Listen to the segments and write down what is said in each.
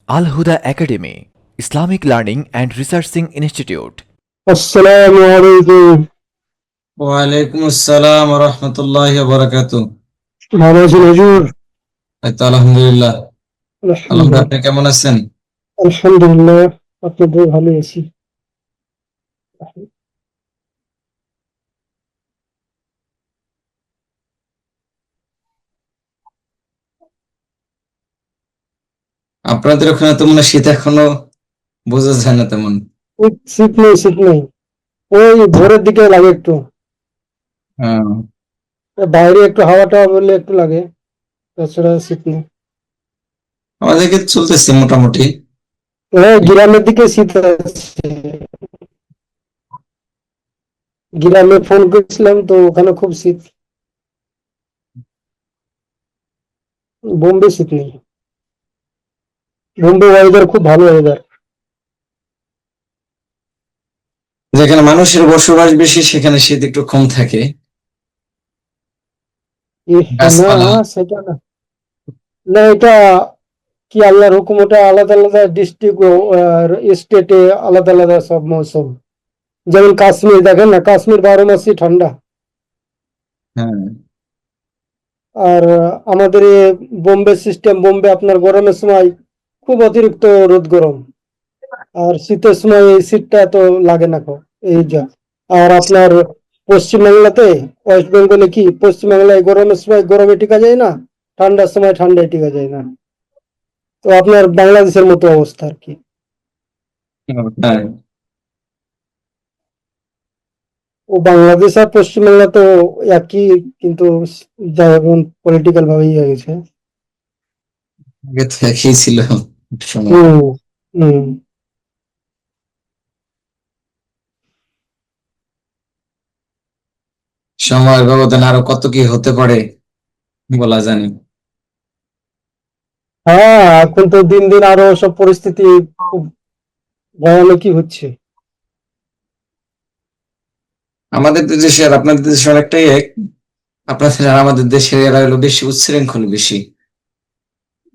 Al Huda Academy, Islamic Learning and Researching Institute. আসসালামু আলাইকুম। ওয়ালাইকুম আসসালাম রহমতুল্লাহ বারাকাতু। ভালো আছেন হুজুর? এই তো আলহামদুলিল্লাহ। আলহামদুলিল্লাহ, আলহামদুলিল্লাহ। আপনি কেমন আছেন? আলহামদুলিল্লাহ, আপনাদের ভালো আছি। আপনাদের ওখানে তো মনে হয় শীত এখনো বোঝা যায় না তেমন। শীত নেই, শীত নেই। ওই ভোরের দিকে লাগে একটু, হ্যাঁ, বাইরে একটু হাওয়া টাওয়া বললে একটু লাগে, তাছাড়া শীত নেই। আমাদেরকে চলতেছে মোটামুটি। হ্যাঁ, গ্রামের দিকে শীত আছে। গ্রামে ফোন করেছিলাম তো, ওখানে খুব শীত। বোম্বে শীত নেই। বোম্বে ওয়েদার খুব ভালো ওয়েদার। যেখানে মানুষের বসবাস বেশি সেখানে শীত একটু কম থাকে। না, গাছপালা। সেটা না। না, এটা কি আল্লাহর হুকুম, ওটা আলাদা আলাদা ডিস্ট্রিক্ট, স্টেটে আলাদা আলাদা সব মৌসুম। যেমন কাশ্মীর দেখেন না, কাশ্মীর 12 মাসই ঠান্ডা। হ্যাঁ, আর আমাদের এ বোম্বে সিস্টেম, বোম্বে আপনার গরমের সময় খুব অতিরিক্ত রোদ গরম, আর শীতের সময় এই শীতটা এত লাগে না এই যা। আর আপনার পশ্চিমবাংলাতে, ওয়েস্ট বেঙ্গলে কি, পশ্চিমবাংলায় গরমের সময় গরমে টিকা যায় না, ঠান্ডার সময় ঠান্ডায় টিকা যায় না। তো আপনার বাংলাদেশের মতো অবস্থা আর কি। হ্যাঁ, ও বাংলাদেশ আর পশ্চিমবাংলা তো একই, কিন্তু যা এখন পলিটিক্যাল ভাবেই হয়ে গেছে। আগে তো একই ছিল এক সময়। হুম, হুম। সময়ের ব্যবধান আরো কত কি হতে পারে বলা জানি। হ্যাঁ, এখন তো দিন দিন আরো সব পরিস্থিতি খুব ভয়ানকই হচ্ছে। আমাদের দেশে আর আপনাদের দেশে অনেকটাই এক। আপনাদের আর আমাদের দেশের এরা হলো বেশি উচ্ছৃঙ্খল বেশি।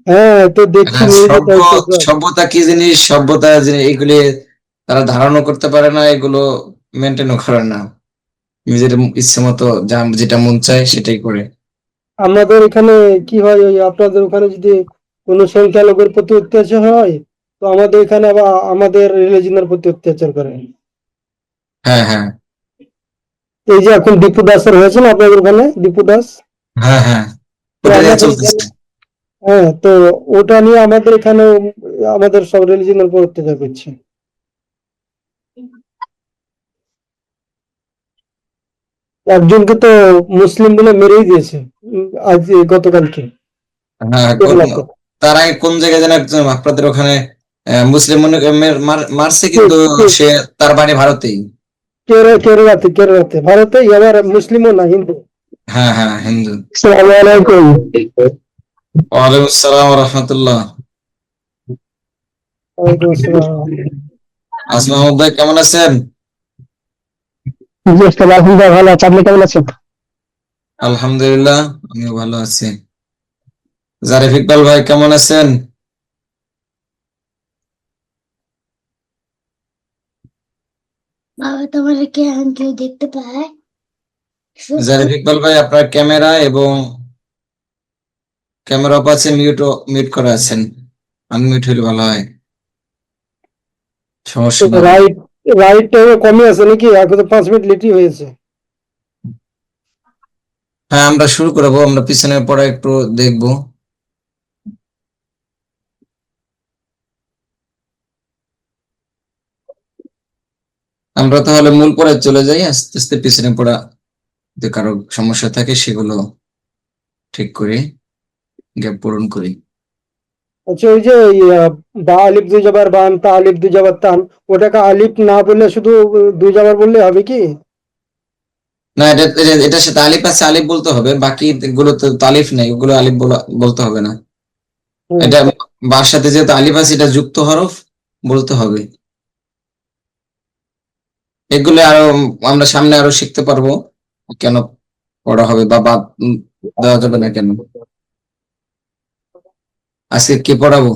হ্যাঁ, তো দেখছি হ্যাঁ, নিউজে কয়েকটা। সভ্যতা কি জিনিস, সভ্যতা এগুলি তারা ধারণা করতে পারে না, এগুলো মেনটেনও করে না। নিজের ইচ্ছে মতো যা যেটা মন চায় সেটাই করে। আমাদের এখানে কি হয়, ওই আপনাদের ওখানে যদি কোনো সংখ্যালঘুর প্রতি অত্যাচার হয়, তো আমাদের এখানে আবার আমাদের রিলিজনের প্রতি অত্যাচার করে। হ্যাঁ, হ্যাঁ, এই যে এখন দীপু দাসের হয়েছে না আপনাদের ওখানে, দীপু দাস। হ্যাঁ, হ্যাঁ, তো ওটা নিয়ে আমাদের এখানে, চলতেছে। হ্যাঁ, তো ওটা নিয়ে আমাদের এখানে আমাদের সব রিলিজনের উপর অত্যাচার করছে। একজনকে তো মুসলিম বলে মেরেই দিয়েছে, আজ গতকালকে হ্যাঁ, কেরলাতে। তারা কোন জায়গায় যেন একজন আপনাদের ওখানে মুসলিম মনে করে মারছে, কিন্তু সে তার বাড়ি ভারতেই। কেরলাতে, কেরলাতে, ভারতে, আবার মুসলিমও না, হিন্দু। হ্যাঁ, হ্যাঁ, হিন্দু। আসসালামু আলাইকুম। ওয়ালাইকুম আসসালাম রহমতুল্লাহ। ওয়ালাইকুম আসসালাম। আসমা মাহমুদ ভাই কেমন আছেন? জি, আলহামদুলিল্লাহ ভালো আছে। আপনি কেমন আছেন? আলহামদুলিল্লাহ, আমিও ভালো আছি। জারিফ ইকবাল ভাই কেমন আছেন? বাবা, তোমাদেরকে এখন কেউ দেখতে পায়? জারিফ ইকবাল ভাই, আপনার ক্যামেরা এবং ক্যামেরা অফ আছে, মিউট করা আছেন। আনমিউট হলে ভালো হয়, সমস্যা না হলে। রাইট, রাইট টাইমে কমে আছে নাকি? এখন তো 5 মিনিট লেটই হয়েছে। হ্যাঁ, আমরা শুরু করবো, আমরা পিছনের পড়া একটু দেখবো। আমরা তাহলে মূল পড়ায় চলে যাই, আস্তে আস্তে পিছনে পড়া যদি কারো সমস্যা থাকে সেগুলো ঠিক করে গ্যাপ পূরণ করি। আচ্ছা, ওই যে বা আলিফ দুই জাবার বান, তা আলিফ দুই জাবার তান, ওটাকে আলিফ না বলে শুধু দুই জাবার বললে হবে কি? না, এটার সাথে আলিফ আছে, আলিফ বলতে হবে। বাকি গুলো তো তালিফ নেই, ওগুলো আলিফ বলতে হবে না। হুম। এটা বার সাথে যেহেতু আলিফ আছে, এটা যুক্ত হরফ, বলতে হবে। এগুলো আরো আমরা সামনে আরো শিখতে পারবো, কেন পড়া হবে বা বাদ দেওয়া যাবে না কেন। আজকে কি পড়াবো?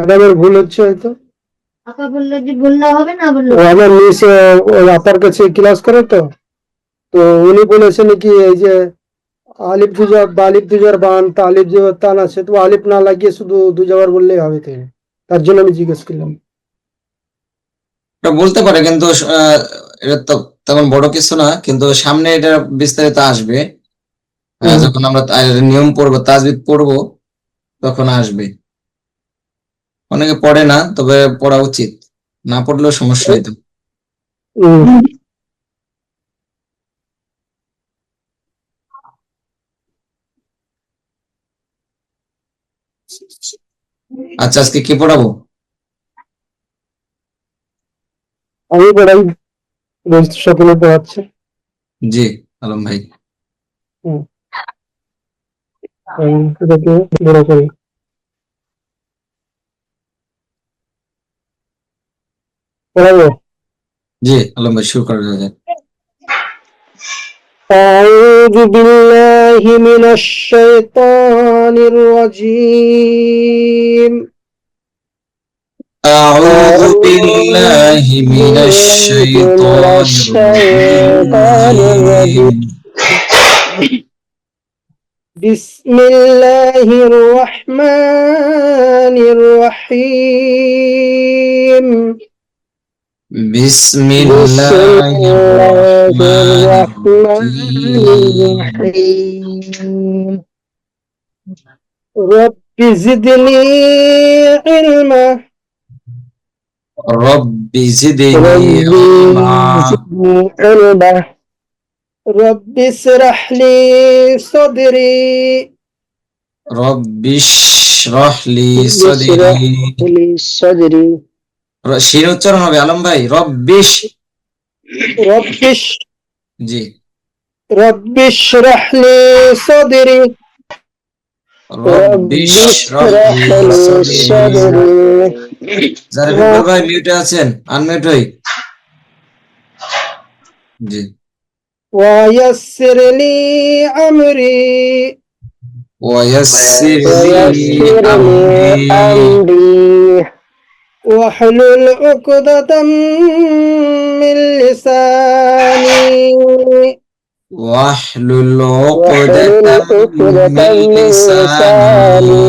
ম্যাডামের ভুল হচ্ছে হয়তো। আপা বললো যে বললে হবে না বললো ও আমার নিচে ওই আপার কাছে ক্লাস করে তো উনি বলেছেন কি এই যে আলিফ দুজার বা আলিফ দুজার বান তা আলিফ দুজার তান আছে, তো আলিফ না লাগিয়ে শুধু দুজাবার বললেই হবে তাই, তার জন্য আমি জিজ্ঞেস করলাম। এটা বলতে পারে, কিন্তু এটা তো তেমন বড় কিছু না, কিন্তু সামনে এটা বিস্তারিত আসবে। যখন আমরা নিয়ম পড়বো, তাজবিদ পড়বো, তখন আসবে। অনেকে পড়ে না, তবে পড়া উচিত, না পড়লেও সমস্যা হইতো। হুম। আচ্ছা, আজকে কি পড়াবো? আমি পড়াই, রোজ সকলে পড়াচ্ছে। জি আলম ভাই। আমি এটাকে বড় করি। পড়াবো। জি আলম ভাই, শুরু করা যায়। أعوذ بالله من الشيطان الرجيم. أعوذ بالله من الشيطان الرجيم. بسم الله الرحمن الرحيم. بسم الله الرحمن الرحيم. رب زدني علما. رب زدني علما. رب اشرح لي صدري. رب اشرح لي صدري. শির উচ্চারণ হবে আলম ভাই, রব্বিশ। ربش. জি। رب اشرح لي صدري. رب اشرح لي صدري. জারিফুল ভাই মিউটে আছেন, আনমিউট হই। জি। ويسر لي أمري. ويسر لي أمري. واحلل عقدة من لساني. واحلل عقدة من لساني.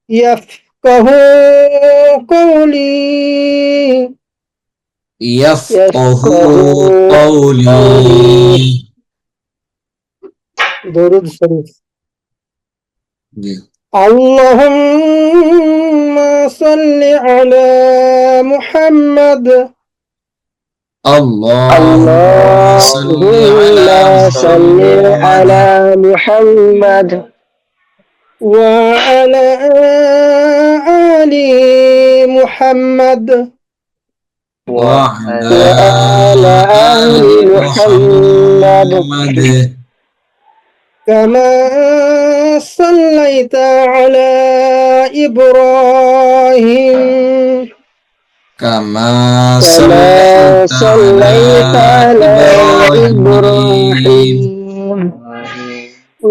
يفقه قولي. يفقه قولي. درود شريف. জি। اللهم صل على محمد. اللهم صل على محمد وعلى آل محمد وعلى آل محمد كما صليت على إبراهيم. كما صليت على إبراهيم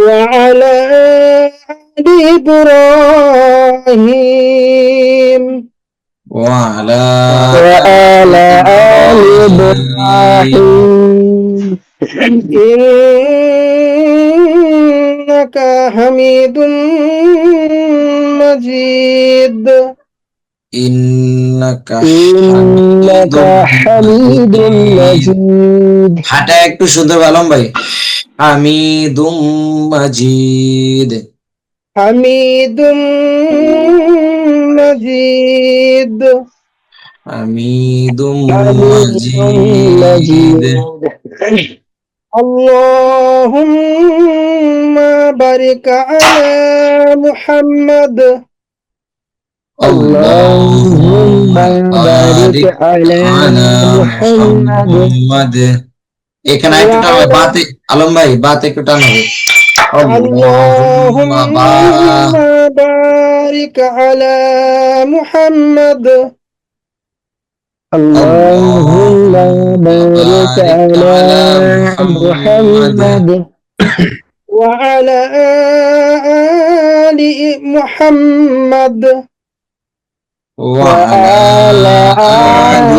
وعلى آل إبراهيم وعلى آل إبراهيم إنك حميد مجيد. إنك حميد مجيد. হাঁটা একটু সুন্দর আলম ভাই। হামিদুম মাজিদ। حميد مجيد. হামিদুম মাজিদ. اللهم بارك على محمد. اللهم بارك على محمد. এখানে একটু টান হবে, বাতে আলম ভাই, বাতে একটু টান হবে। اللهم بارك على محمد. اللهم بارك على محمد وعلى آل محمد وعلى آل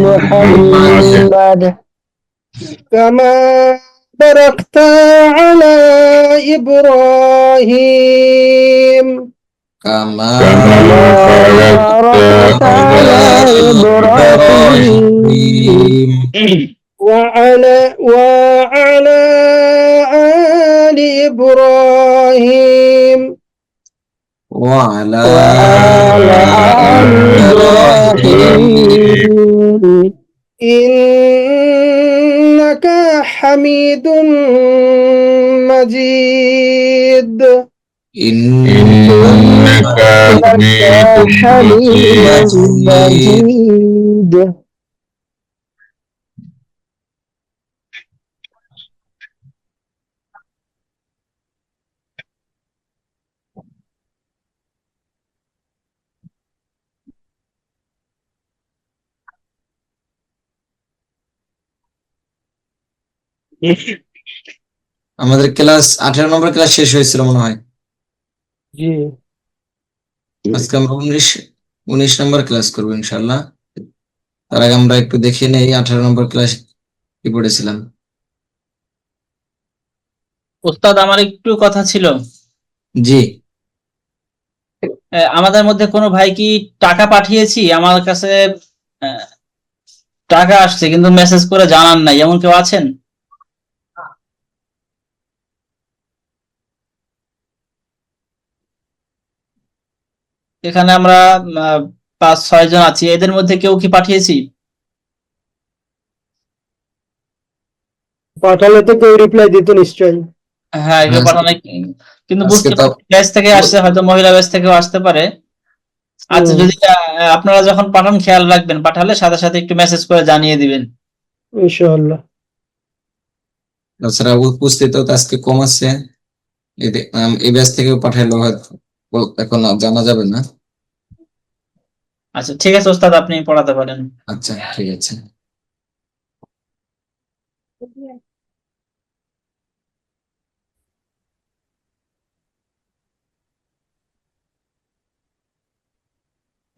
محمد كما باركت على إبراهيم كما باركت على إبراهيم وعلى آل إبراهيم وعلى وعلى آل إبراهيم إنك حميد مجيد إنك حميد مجيد আমাদের ক্লাস 18 নম্বর ক্লাস শেষ হয়েছিল মনে হয়। জি আজকে আমরা 19 নম্বর ক্লাস করবো ইনশাল্লাহ। তার আগে আমরা একটু দেখে নেই 18 নম্বর ক্লাস কি পড়েছিলাম। ওস্তাদ, আমার একটু কথা ছিল। জি, আমাদের মধ্যে কোনো ভাই কি টাকা পাঠিয়েছি, আমার কাছে আহ, টাকা আসছে কিন্তু মেসেজ করে জানান নাই, এমন কেউ আছেন? এখানে আমরা 5-6 জন আছি, এদের মধ্যে কেউ কি পাঠিয়েছি? পাঠালে তো কেউ রিপ্লাই দিত নিশ্চয়ই। হ্যাঁ, কেউ হ্যাঁ, পাঠানো, কিন্তু আজকে বুঝতে তো পারছি ব্যাচ থেকে আসছে, হয়তো মহিলা ব্যাচ থেকেও আসতে পারে। আচ্ছা, যদি আপনারা যখন পাঠান খেয়াল রাখবেন, পাঠালে সাথে সাথে একটু মেসেজ করে জানিয়ে দিবেন। ইনশাআল্লাহ। তাছাড়া উপস্থিত তো আজকে কম আছে। এই ব্যাচ থেকেও পাঠাইলো হয়তো এখন জানা যাবে না। আচ্ছা, ঠিক আছে ওস্তাদ, আপনি পড়াতে পারেন। আচ্ছা, ঠিক আছে।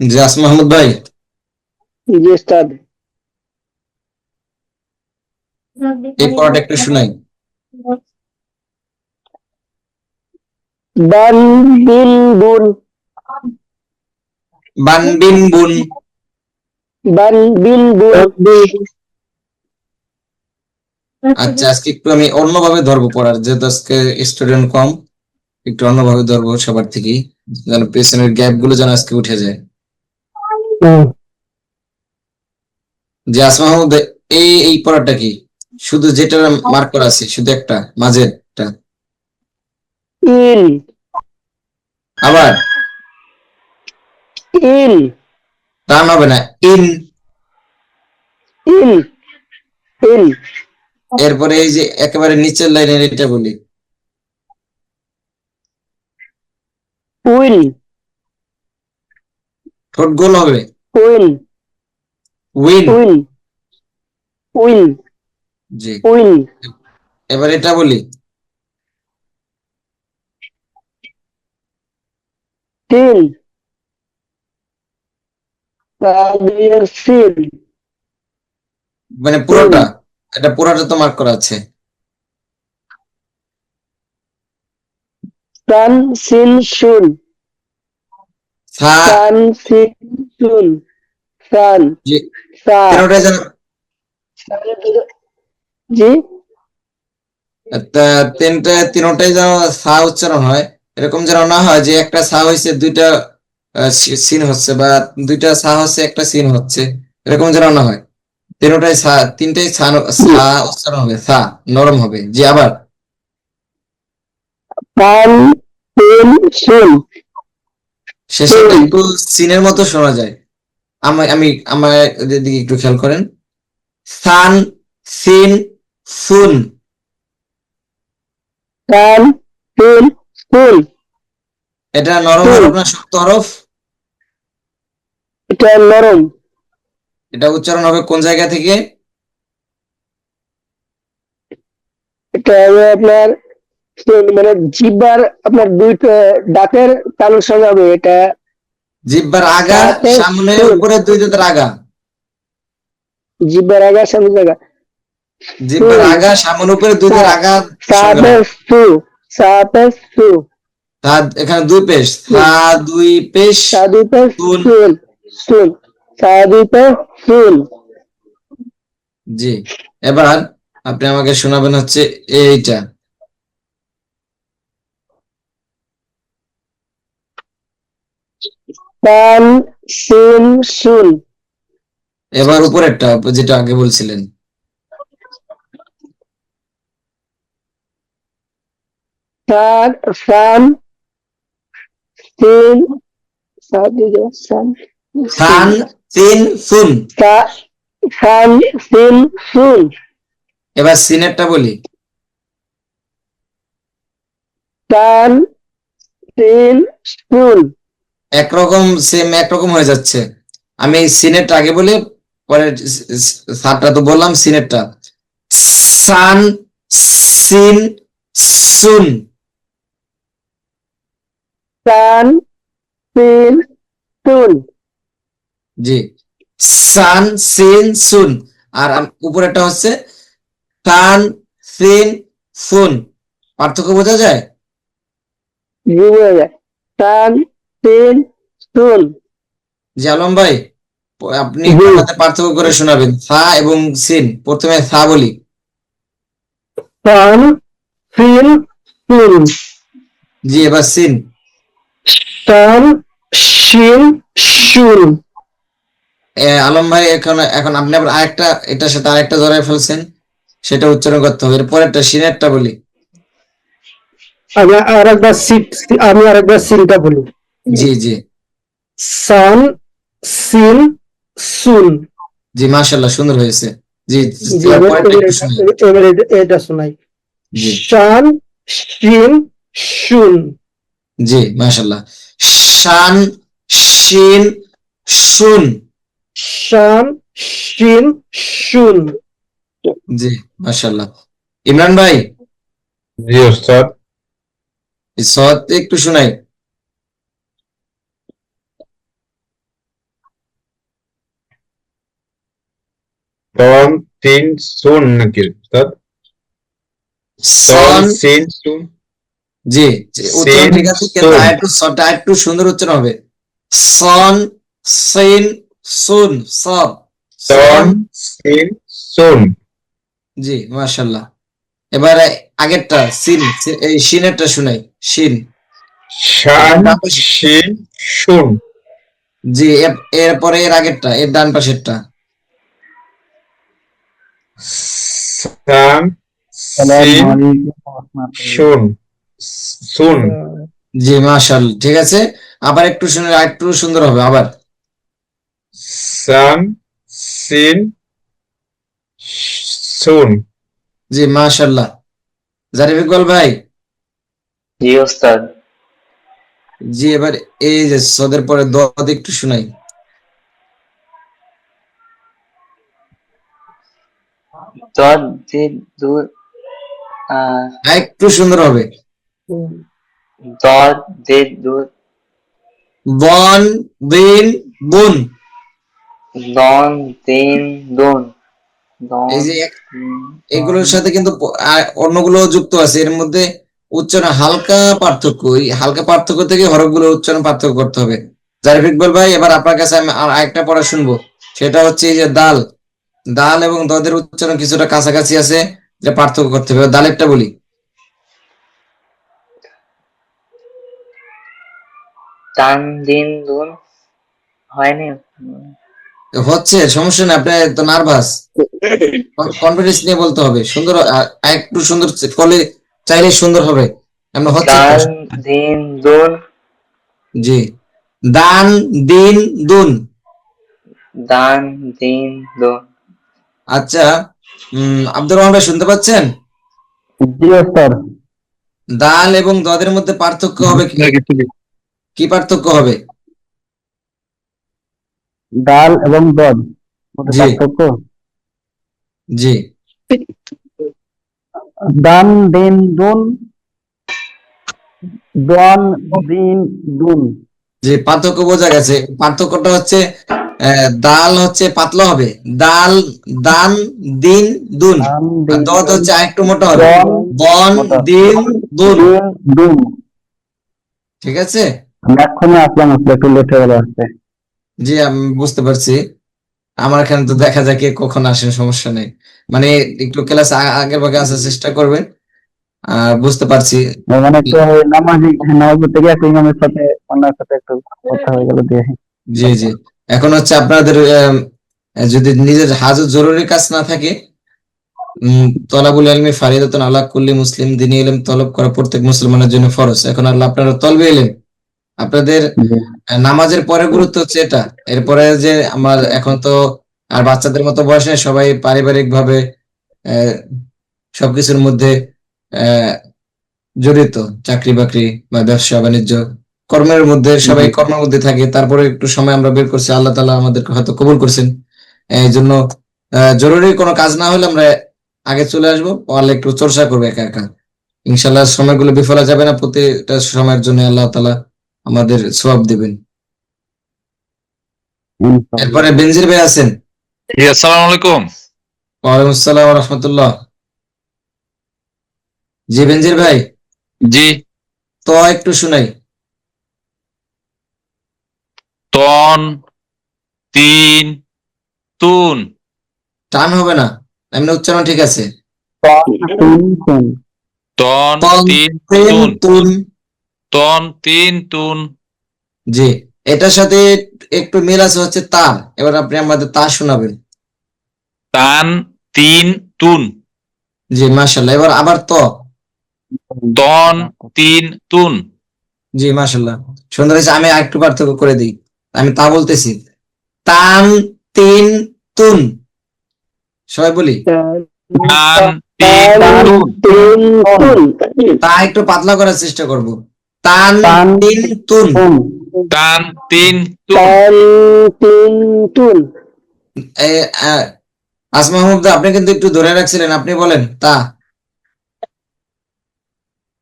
জি, মাহমুদ ভাই, জি উস্তাদ। এই পড়াটা একটু শুনাই। বান বিন বুন বান বিন বুন। বান বিন বুন আচ্ছা, আজকে একটু আমি অন্যভাবে ধরবো পড়ার, যেহেতু আজকে স্টুডেন্ট কম, একটু অন্যভাবে ধরবো সবার থেকেই, যেন পেছনের গ্যাপ গুলো যেন আজকে উঠে যায়। যে আসমা মাহমুদ, এই পড়াটা কি? শুধু যেটা মার্ক করা আছে, শুধু একটা মাঝেরটা। ইল আবার ইল টান হবে না, ইন। ইল ইল এরপরে এই যে একেবারে নিচের লাইনের এটা বলি, উইল ঠোঁট গোল হবে, will win. Will will G, will এবার এটা বলি, তিল তাদের সিল মানে পুরোটা, এটা পুরোটা তো মার্ক করা আছে। সান সিন শুন সা, সান সিন শুন সান জি, সা তিনোটাই যেন জি তিনোটাই যেন সা উচ্চারণ হয়। এরকম যেন না হয় যে একটা সা হয়েছে দুইটা সিন হচ্ছে, বা দুইটা সা হচ্ছে একটা সিন হচ্ছে, এরকম যেন না হয়। তিনটাই সা, তিনটাই সা সা উচ্চারণ হবে, সা নরম হবে। জি, আবার সান সিন শুন শেষেরটা একটু সিনের মতো শোনা যায়। আমার দিকে একটু খেয়াল করেন, সান সিন সুন। সান সিন শুন এটা নরম হরফ না শক্ত হরফ? এটা নরম, এটা উচ্চারণ হবে কোন জায়গা থেকে? এটা হবে আপনার শুন মানে জিব্বার আপনার দুইটা দাঁতের তালুর সঙ্গে হবে এটা। জিহ্বার আগা, সাথে সামনে, শুন, উপরে দুই দাঁতের আগা। জিব্বার আগা সামনে জায়গা জিহ্বার শুন, আগা, সামনে, উপরে দুই দাঁতের আগা সঙ্গে সাথে হবে। সু, সাথে সু, তা এখানে দুই পেশ, থা দুই পেশ, সাদিতে তুন। শুন, শুন, সাদিতে শুন, জি, এবার আপনি আমাকে শোনাবেন হচ্ছে এইটা। তান সিন শুন, এবার উপরেরটা যেটা আগে বলছিলেন। সান সান সিন, সাদিতে সান থান, তিন, সুন। সান সিন শুন, এবার সিনেরটা বলি। সান সিন শুন, একরকম সেম, একরকম হয়ে যাচ্ছে। আমি সিনেরটা আগে বলি, পরে সাতটা তো বললাম, সিনেরটা সান, সিন, সুন। সান সিন শুন, জি, সান, সিন, সুন। আর উপরেরটা হচ্ছে টান, সিন, সুন। পার্থক্য বোঝা যায়? জি বোঝা যায়। সান সিন শুন, জি আলম ভাই, আপনি জি আমাদের পার্থক্য করে শোনাবেন সা এবং সিন। প্রথমে সা বলি। সান সিন শুন, জি, এবার সিন। সান শিন শুন। আলম ভাই, এখন এখন আপনি আবার আরেকটা, এটার সাথে আরেকটা জড়াই ফেলছেন, সেটা উচ্চারণ করতে হবে। এরপরেরটা সিনেরটা বলি। আমি আরেকবার সিনটা বলি। জি জি সান সিন সুন। জি, মাশাআল্লাহ, সুন্দর হয়েছে। জি, জি, এবার এবার পরেরটা এবার একটু এটা শুনি। এবার এটা শোনাই। জি শান শিন শুন। জি, মাশাআল্লাহ। শান, শিন, শুন। শান শিন শুন। জি, মাশাআল্লাহ। ইমরান ভাই, জি ওস্তাদ। এই সওয়াত একটু শোনাই। তন তিন সুন নাকি ওস্তাদ? তন সন, সিন সুন, জি জি, উচ্চারণ সিন ঠিক আছে, কিন্তু সুন, আরেকটু সনটা আরেকটু সুন্দর উচ্চারণ হবে। সন, সিন, সুন, সব। তন সন। সিন সুন, জি, মাশাআল্লাহ। এবারে আগেরটা সিন, এই শিনেরটা শুনাই। শিন। শান ডান পাশে। শিন শুন, জি, এরপরে এর আগেরটা, এর ডান পাশেরটা। সান সিন শুন, সুন, জি, মাশাআল্লাহ, ঠিক আছে। আবার একটু শুনে একটু সুন্দর হবে আবার। সান সিন সুন। জি, মাশাআল্লাহ। জারিফ ইকবাল ভাই, জি ওস্তাদ। জি, এবার এই যে সদের পরে দদ একটু শুনাই। দদ দিন দূর, একটু সুন্দর হবে। দদ দিন দূর, বন, বিন, বুন। দন দিন দুন, এই দন যে দিন এগুলোর সাথে কিন্তু অন্যগুলো যুক্ত আছে, এর মধ্যে উচ্চারণ হালকা পার্থক্য, ওই হালকা পার্থক্য থেকে হরফগুলোর উচ্চারণ পার্থক্য করতে হবে। জারিফ ইকবাল ভাই, এবার আপনার কাছে আমি আর আরেকটা পড়া শুনবো। সেটা হচ্ছে এই যে দাল, দাল এবং দদের উচ্চারণ কিছুটা কাছাকাছি আছে, এটা পার্থক্য করতে হবে। এবার দালেরটা বলি। টান দিন দুন, হয়নি? হচ্ছে, সমস্যা নেই, আপনি তো নার্ভাস, কনফিডেন্স নিয়ে বলতে হবে। সুন্দর, একটু সুন্দর করলে চাইলে সুন্দর হবে। এমন হচ্ছে তো। দান দিন দুন, জি, দান, দিন, দুন। দান দিন দুন। আচ্ছা, আব্দুর রহমান ভাই, শুনতে পাচ্ছেন? জি ওস্তাদ। দাল এবং দদের মধ্যে পার্থক্য হবে কি? কি পার্থক্য হবে? ডাল এবং দদ মধ্যে জি পার্থক্য। জি দান দিন দুন দন দিন দুন। যে পার্থক্য বোঝা গেছে, পার্থক্যটা হচ্ছে দাল হচ্ছে পাতলা হবে, দাল দান দিন দুন, দান আর দিন দত হচ্ছে আরেকটু মোটা হবে, দন বন মোটা। দিন দুন। দিন দুন। ঠিক আছে, আমি এক্ষুনি আসলাম, একটু লেট হয়ে গেল আসতে। জি আমি বুঝতে পারছি। আমার এখানে তো দেখা যায় কে কখন আসেন, সমস্যা নেই। মানে একটু ক্লাস আগের ভাগে আসার চেষ্টা করবেন। বুঝতে পারছি। মানে একটু নামাজ পড়তে গিয়ে একটু ইমামের সাথে ওনার সাথে একটু কথা হয়ে গেল দিয়ে। জি জি, এখন হচ্ছে আপনাদের যদি নিজের হাজত জরুরি কাজ না থাকে, তলাবুল ইলমি ফারিদাতুন আলা কুল্লি মুসলিম, দ্বীনি ইলম তলব করা প্রত্যেক মুসলমানের জন্য ফরজ। এখন আল্লাহ আপনারা তলবে ইলম, আপনাদের জি। নামাজের পরে গুরুত্ব হচ্ছে এটা। এরপরে যে আমার এখন তো আর বাচ্চাদের মতো বয়স নেই, সবাই পারিবারিক ভাবে সবকিছুর মধ্যে জড়িত, চাকরি বাকরি বা ব্যবসা বাণিজ্য কর্মের মধ্যে, সবাই কর্মের মধ্যে থাকে। তারপরে একটু সময় আমরা বের করছি, আল্লাহ তাআলা আমাদেরকে হয়তো কবুল করছেন। এই জন্য জরুরি কোনো কাজ না হলে আমরা আগে চলে আসবো, পারলে একটু চর্চা করবো একা একা। ইনশাল্লাহ সময়গুলো বিফলে যাবে না, প্রতিটা সময়ের জন্য আল্লাহ তাআলা আমাদের সওয়াব দিবেন। এরপরে বেনজির ভাই আছেন। জি, আসসালামু আলাইকুম। ওয়ালাইকুম আসসালাম ওয়া রাহমাতুল্লাহ। জি বেনজির ভাই, জি, তো একটু শুনাই। তন তিন তুন। টান হবে না, এমনি উচ্চারণ ঠিক আছে। তন তন তিন তিন তুন। তুন। তন তিন তুন। জি, এটার সাথে একটু মিল আছে হচ্ছে তা। এবার আপনি আমাদের তা শোনাবেন। তান তিন তুন। জি মাশাআল্লাহ। এবার আবার ত। তন তিন তুন। জি মাশাআল্লাহ, সুন্দর হয়েছে। আমি আরেকটু পার্থক্য করে দিই, আমি তা বলতেছি, তান তিন তুন। সবাই বলি, তান তিন তুন। তিন তুন। তা একটু পাতলা করার চেষ্টা করব। তান তান তিন তুন। তান তিন তুন। তান তিন তুন। আসমা মাহমুদ, আপনি কিন্তু একটু ধরে রাখছিলেন, আপনি বলেন তা।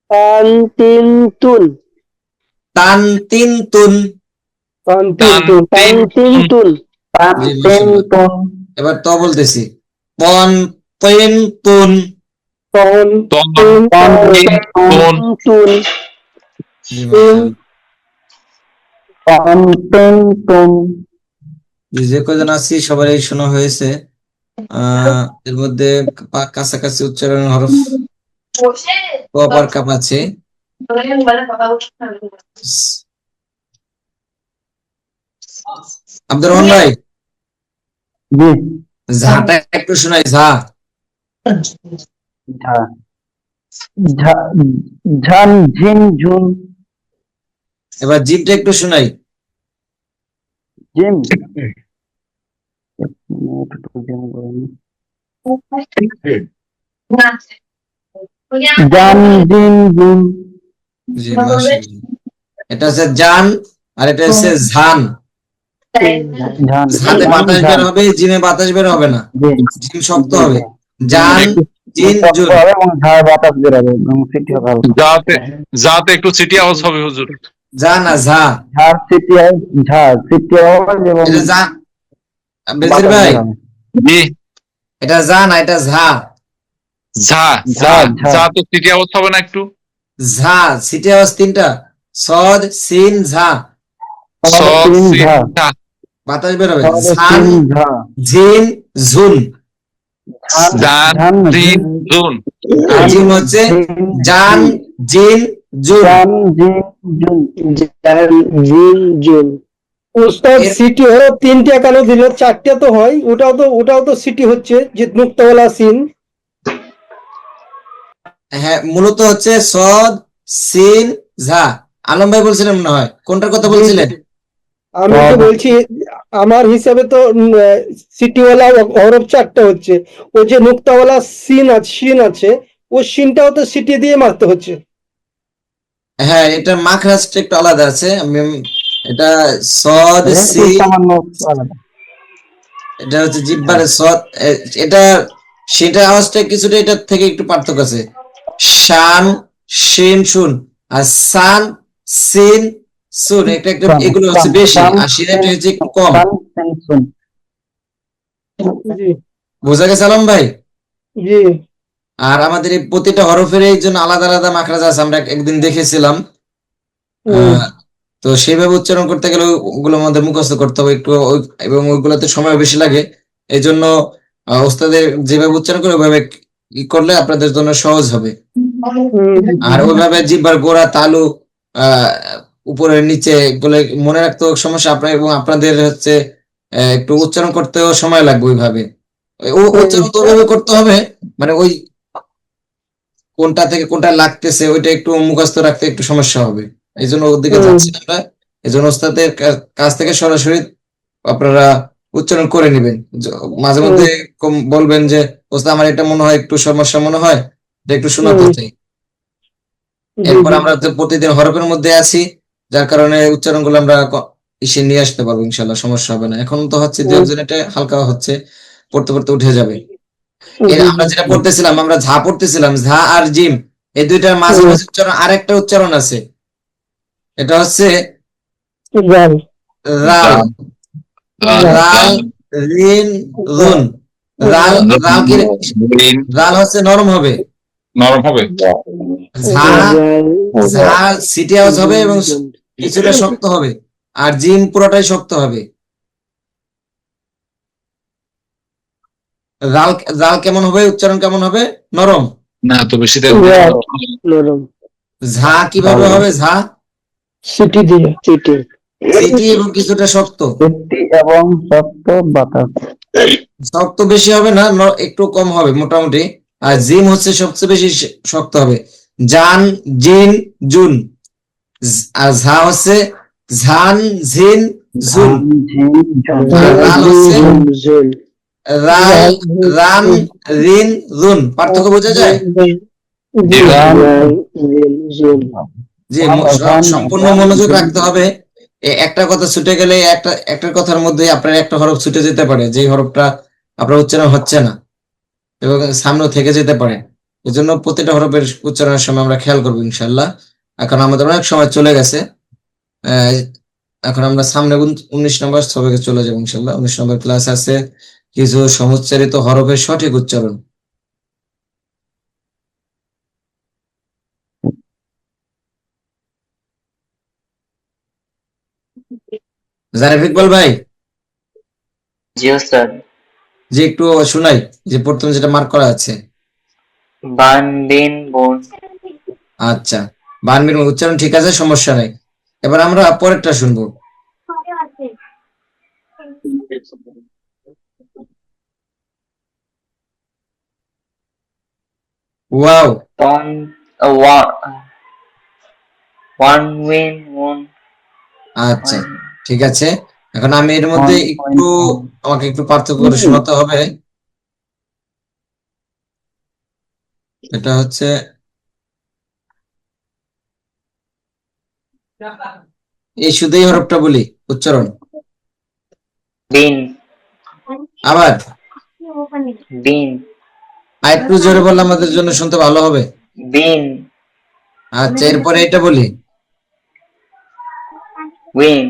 তান তিন তুন। তান তিন তুন। তান তিন তুন। তান তিন তুন। তান জি তিন মাশাআল্লাহ। তুন। এবার ত বলতেছি, পন তিন তুন। তন তন তিন তিন তুন। তুন। জি মাশাআল্লাহ। তন তিন তুন। জি, যে কজন আছি সবারই শোনা হয়েছে। এর মধ্যে কাছাকাছি উচ্চারণ হরফ প্রপার কাপ আছে। আব্দুর রহমান ভাই, জি। ঝাটা একটু শোনাই, ঝা। ঝা। ঝা- ঝান ঝিন ঝুন। এবার জিভটা একটু শোনাই। জিম। জান জিন জুন। জি মাশাআল্লাহ। এটা হচ্ছে জান, আর এটা হচ্ছে ঝান। ঝান। ঝাতে বাতাস বের হবে, জিমে বাতাস বের হবে না, জিম শক্ত হবে। জান জিন জুন। এবং ঝাড় বাতাস বেরোবে এবং সিটি হবে হালকা। যাতে যাতে একটু সিটি আওয়াজ হবে হুজুর। যা না ঝা। ঝাড় সিটি ঝাড় সিটি আওয়াজ এবং এটা যা। বেনজির বাতাস ভাই, বেরোবে। জি, এটা যা না, এটা ঝা। ঝা ঝা যা তো সিটি আওয়াজ হবে না একটু? ঝা, সিটি আওয়াজ তিনটা, সদ সিন ঝা। সদ তিন সিন ঝা। বাতাস বের হবে। তিন ঝান ঝা। জিন ঝুন। জান ঝান তিন জুন। আর জিম হচ্ছে জান জিন জুন। জান জিন জুন। জান জিন জুন। উস্তাদ এর- সিটি হলো তিনটা কেন দিল, চারটা তো হয়, ওটাও তো সিটি হচ্ছে, যে মুক্তাওয়ালা সিন। হ্যাঁ, মূলত হচ্ছে সদ সিন ঝা। আলম ভাই বলছিলেন মনে হয়, কোনটার কথা বলছিলেন? আমি তো বলছি, আমার হিসাবে তো সিটিওয়ালা হরফ চারটা হচ্ছে। ও যে মুক্তাওয়ালা সিন আছে, ও সিনটাও তো সিটি দিয়ে মারতে হচ্ছে। হ্যাঁ, এটা মাখরাজটা একটু আলাদা আছে। এটা সদ সিন, সামান্য আলাদা। এটা হচ্ছে জিব্বারের সদ। এটা সেটা আওয়াজটা কিছুটা এটার থেকে একটু পার্থক্য আছে। শান শিন শুন, আর সান, সিন, সুন এটা একটা এগুলো হচ্ছে বেশি, আর সিনেটা হচ্ছে একটু কম। সান সিন সুন। জি বোঝা গেছে আলম ভাই? জি আর আমাদের এই প্রতিটা হরফের এই জন্য আলাদা আলাদা মাখরাজ আছে, আমরা একদিন দেখেছিলাম। হুম, তো সেইভাবে উচ্চারণ করতে গেলে ওগুলো আমাদের মুখস্থ করতে হবে একটু, এবং ওইগুলোতে সময় বেশি লাগে। এই জন্য ওস্তাদের যেভাবে উচ্চারণ করে ওইভাবে করলে আপনাদের জন্য সহজ হবে। আর ওইভাবে জিহ্বার গোড়া, তালু, আহ উপরে নিচে এগুলো মনে রাখতে সমস্যা আপনার, এবং আপনাদের হচ্ছে একটু উচ্চারণ করতেও সময় লাগবে ওইভাবে। উচ্চারণ তো ওইভাবে করতে হবে, মানে ওই কোনটা থেকে কোনটা লাগতেছে ওইটা একটু মুখস্থ রাখতে একটু সমস্যা হবে। এই জন্য ওদিকে যাচ্ছি না আমরা। এই জন্য ওস্তাদের কাছ থেকে সরাসরি আপনারা উচ্চারণ করে নেবেন। মাঝে মধ্যে বলবেন যে ওস্তাদ আমার এটা মনে হয় একটু সমস্যা মনে হয়, এটা একটু শোনাতে চাই। এরপর আমরা তো প্রতিদিন হরফের মধ্যে আছি, যার কারণে উচ্চারণ গুলো আমরা ইসে নিয়ে আসতে পারবো ইনশাল্লাহ, সমস্যা হবে না। এখন তো হচ্ছে দু একজন এটা হালকা হচ্ছে, পড়তে পড়তে উঠে যাবে। আমরা যেটা পড়তেছিলাম, আমরা ঝা পড়তেছিলাম, ঝা আর জিম এই দুইটার মাঝামাঝি উচ্চারণ আরেকটা উচ্চারণ আছে, এটা হচ্ছে রাল। রাল, রিন, রুন। রাল, রাল কি, রাল হচ্ছে নরম হবে, নরম হবে। ঝা, ঝা সিটি আওয়াজ হবে এবং কিছুটা শক্ত হবে, আর জিম পুরোটাই শক্ত হবে। রাল, রাল কেমন হবে, উচ্চারণ কেমন হবে, নরম। না তো বেশি ঝা কিভাবে হবে, ঝা সিটি দিয়ে সিটি সিটি এবং কিছুটা শক্ত। একটি এবং শক্ত বাতাস। শক্ত বেশি হবে না, একটু কম হবে মোটামুটি। আর জিম হচ্ছে সবচেয়ে বেশি শক্ত হবে, জান, জিন, জুন। আর ঝা হচ্ছে ঝান, ঝিন, জুন। আর রাল হচ্ছে রাল, রান, রিন, রুন। পার্থক্য বোঝা যায়? যে সম্পূর্ণ মনোযোগ রাখতে হবে। একটা কথা ছুটে গেলে একটার কথার মধ্যে আপনার একটা হরফ ছুটে যেতে পারে, যে হরফটা আপনার উচ্চারণ হচ্ছে না, এবং সামনে থেকে যেতে পারে। এই জন্য প্রতিটা হরফের উচ্চারণের সময় আমরা খেয়াল করবো ইনশাল্লাহ। এখন আমাদের অনেক সময় চলে গেছে, এখন আমরা সামনে 19 নম্বর সবাইকে চলে যাবো ইনশাল্লাহ। 19 নম্বর ক্লাস আছে কিছু সমুচ্চারিত হরফের সঠিক উচ্চারণ। জারিফ ইকবাল ভাই, জি ওস্তাদ। যে একটু শোনাই, যে প্রথমে যেটা মার্ক করা আছে। বান বিন বুন। আচ্ছা, বানবির উচ্চারণ ঠিক আছে, সমস্যা নাই। এবার আমরা পরেরটা শুনবো। Wow, one one one win one. আচ্ছা ঠিক আছে। এখন আমি এর মধ্যে একটু, আমাকে একটু পার্থক্য করে শোনাতে হবে। এটা হচ্ছে এই শুধু এই হরফটা বলি উচ্চারণ। বিন আবার বিন আর একটু জোরে বললে আমাদের জন্য শুনতে ভালো হবে। বিন আচ্ছা, এরপরে এটা বলি, উইন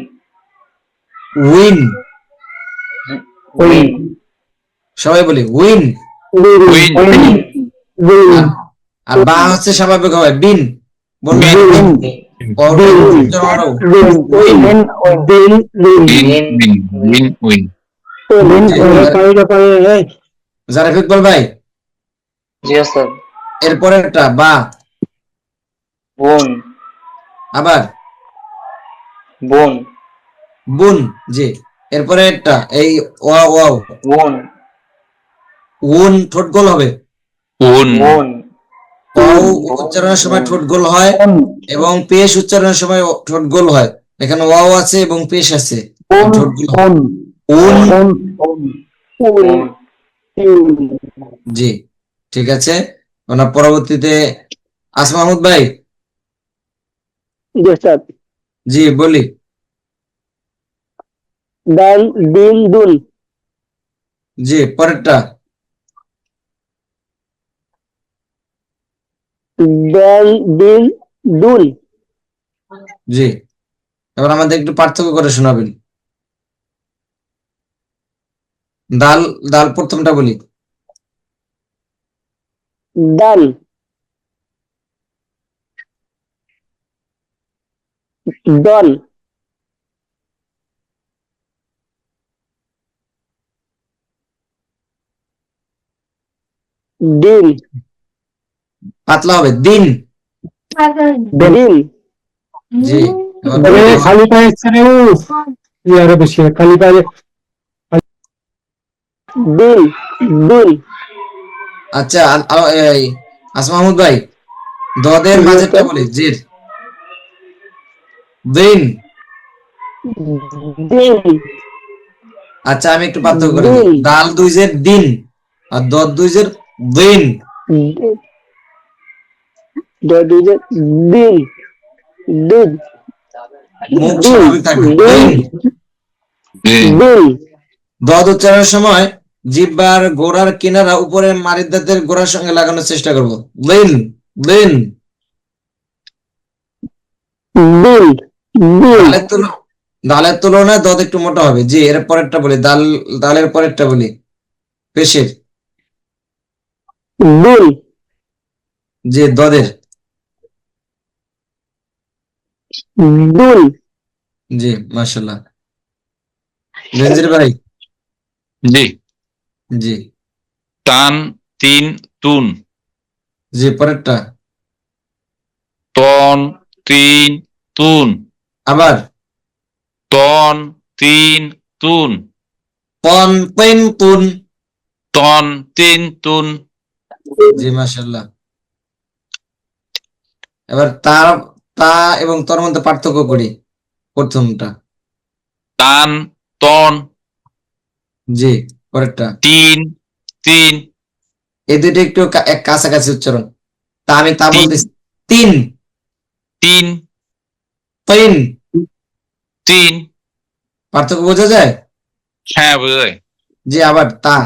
উইন। উইন সবাই বলি উইন। আর বা হচ্ছে স্বাভাবিক হবে বিন, বলবেন জারিফ ইকবাল ভাই, জি ওস্তাদ। এরপরে একটা বা, বুন আবার বুন বুন। জি, এরপরে একটা এই ওয়াও, ওয়াও, বুন উন ঠোঁট গোল হবে। বুন ওয়াও উচ্চারণের সময় ঠোঁট গোল হয়, এবং পেশ উচ্চারণের সময় ঠোঁট গোল হয়। এখানে ওয়াও আছে এবং পেশ আছে, ঠোঁট গোল হয়। উন, জি ঠিক আছে। ওনার পরবর্তীতে আসমা মাহমুদ ভাই, জি বলি, ডাল ডিম দুল জি পরেরটা, ডাল ডিম দুল জি, এবার আমাদের একটু পার্থক্য করে শোনাবেন। দাল, দাল প্রথমটা বলি। ডাল, দল, ডিম, পাতলা হবে, দিন। ডিম, জি, এবার তবে বলি। খালি পায়ে ছেড়েও আরো বেশি হয়। খালি পায়ে ডিম, ডিম, আচ্ছা, এই আসমা মাহমুদ ভাই, দদের জি, মাঝেরটা স্যার। বলি, জির। দিন। ডিম, আচ্ছা, আমি একটু পার্থক্য করে দিই। দিন, দাল দুই জের দিন, আর দদ দুই জের দিন। ডিম, ডিম, ডিম, মুখ ডিম, স্বাভাবিক থাকবে, দিন। দিন ডিম, দদ উচ্চারণের সময় জিহ্বার গোড়ার কিনারা উপরের মাড়ির দাঁতের গোড়ার সঙ্গে লাগানোর চেষ্টা করবো। দিন, দিন। ডিম, ডিম, দালের তুলনায় দদ একটু মোটা হবে। জি, এর পরেরটা বলি, দালের পরেরটা বলি, পেশের। ডিম, জি, দদের। ডিম, জি, মাশাল্লাহ। বেনজির ভাই। জি জি, টান তিন তুন জি, পরেরটা তন তিন তুন আবার তন তিন তুন পন পেন তুন। তন তিন তুন জি, মাশাল্লাহ। এবার তা এবং তোর মধ্যে পার্থক্য করি। প্রথমটা টান তন জি, পরেরটা তিন তিন এই দুটো একটু এক কাছাকাছি উচ্চারণ। আমি তা তিন। বলতেছি, তিন, তিন তিন। তিন পার্থক্য বোঝা যায়? হ্যাঁ বোঝা যায়। জি, আবার তা।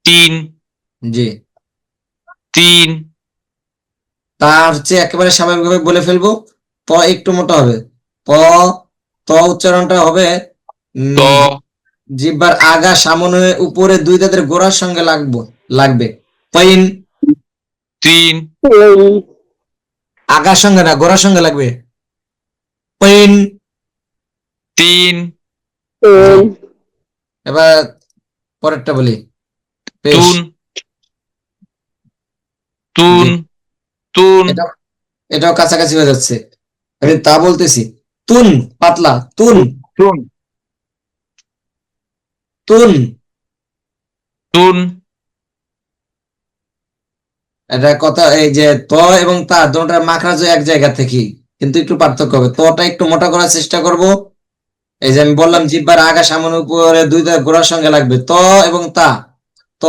তিন জি, তিন তা হচ্ছে একেবারে স্বাভাবিকভাবে বলে ফেলবো। ত একটু মোটা হবে। ত উচ্চারণটা হবে ত জিহ্বার আগা সামনে উপরে দুই দাঁতের গোড়ার সঙ্গে লাগবে। তিন। তিন আগার সঙ্গে না, গোড়ার সঙ্গে লাগবে। তিন। তিন এবার পরেরটা বলি, পেশ। তুন তুন জি, তুন এটাও কাছাকাছি হয়ে যাচ্ছে। আমি তা বলতেছি, তুন, পাতলা, তুন, তুন তুন। তুন এটা কথা, এই যে ত এবং তা দুটোটার মাখরাজ এক জায়গা থেকে, কিন্তু একটু পার্থক্য হবে। তটা একটু মোটা করার চেষ্টা করব। এই যে আমি বললাম জিহ্বার আগা সামনে উপরে দুই দাঁত গোড়ার সঙ্গে লাগবে। ত এবং তা, ত,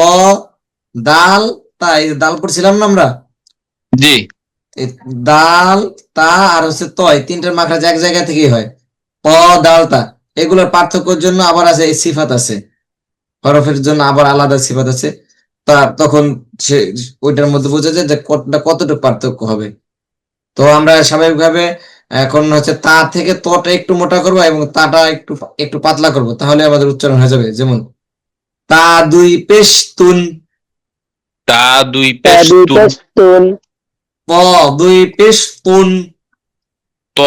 দাল, তা। এই যে দাল পড়ছিলাম না আমরা, জি এই দাল, তা আর হচ্ছে তয়, তিনটার মাখরাজ এক জায়গা থেকেই হয়। প, দাল, তা। এগুলোর পার্থক্যের জন্য আবার আছে এই সিফাত আছে, হরফের জন্য আবার আলাদা সিফাত আছে। তা তখন সে ওইটার মধ্যে বোঝা যায় যে কতটুকু পার্থক্য হবে। তো আমরা স্বাভাবিকভাবে এখন হচ্ছে তা থেকে তটা একটু মোটা করবো এবং তাটা একটু একটু পাতলা করব, তাহলে আমাদের উচ্চারণ হয়ে যাবে। যেমন তা দুই পেশ তুন, তা দুই পেশ তুন তুন, প দুই পেশ তুন। ত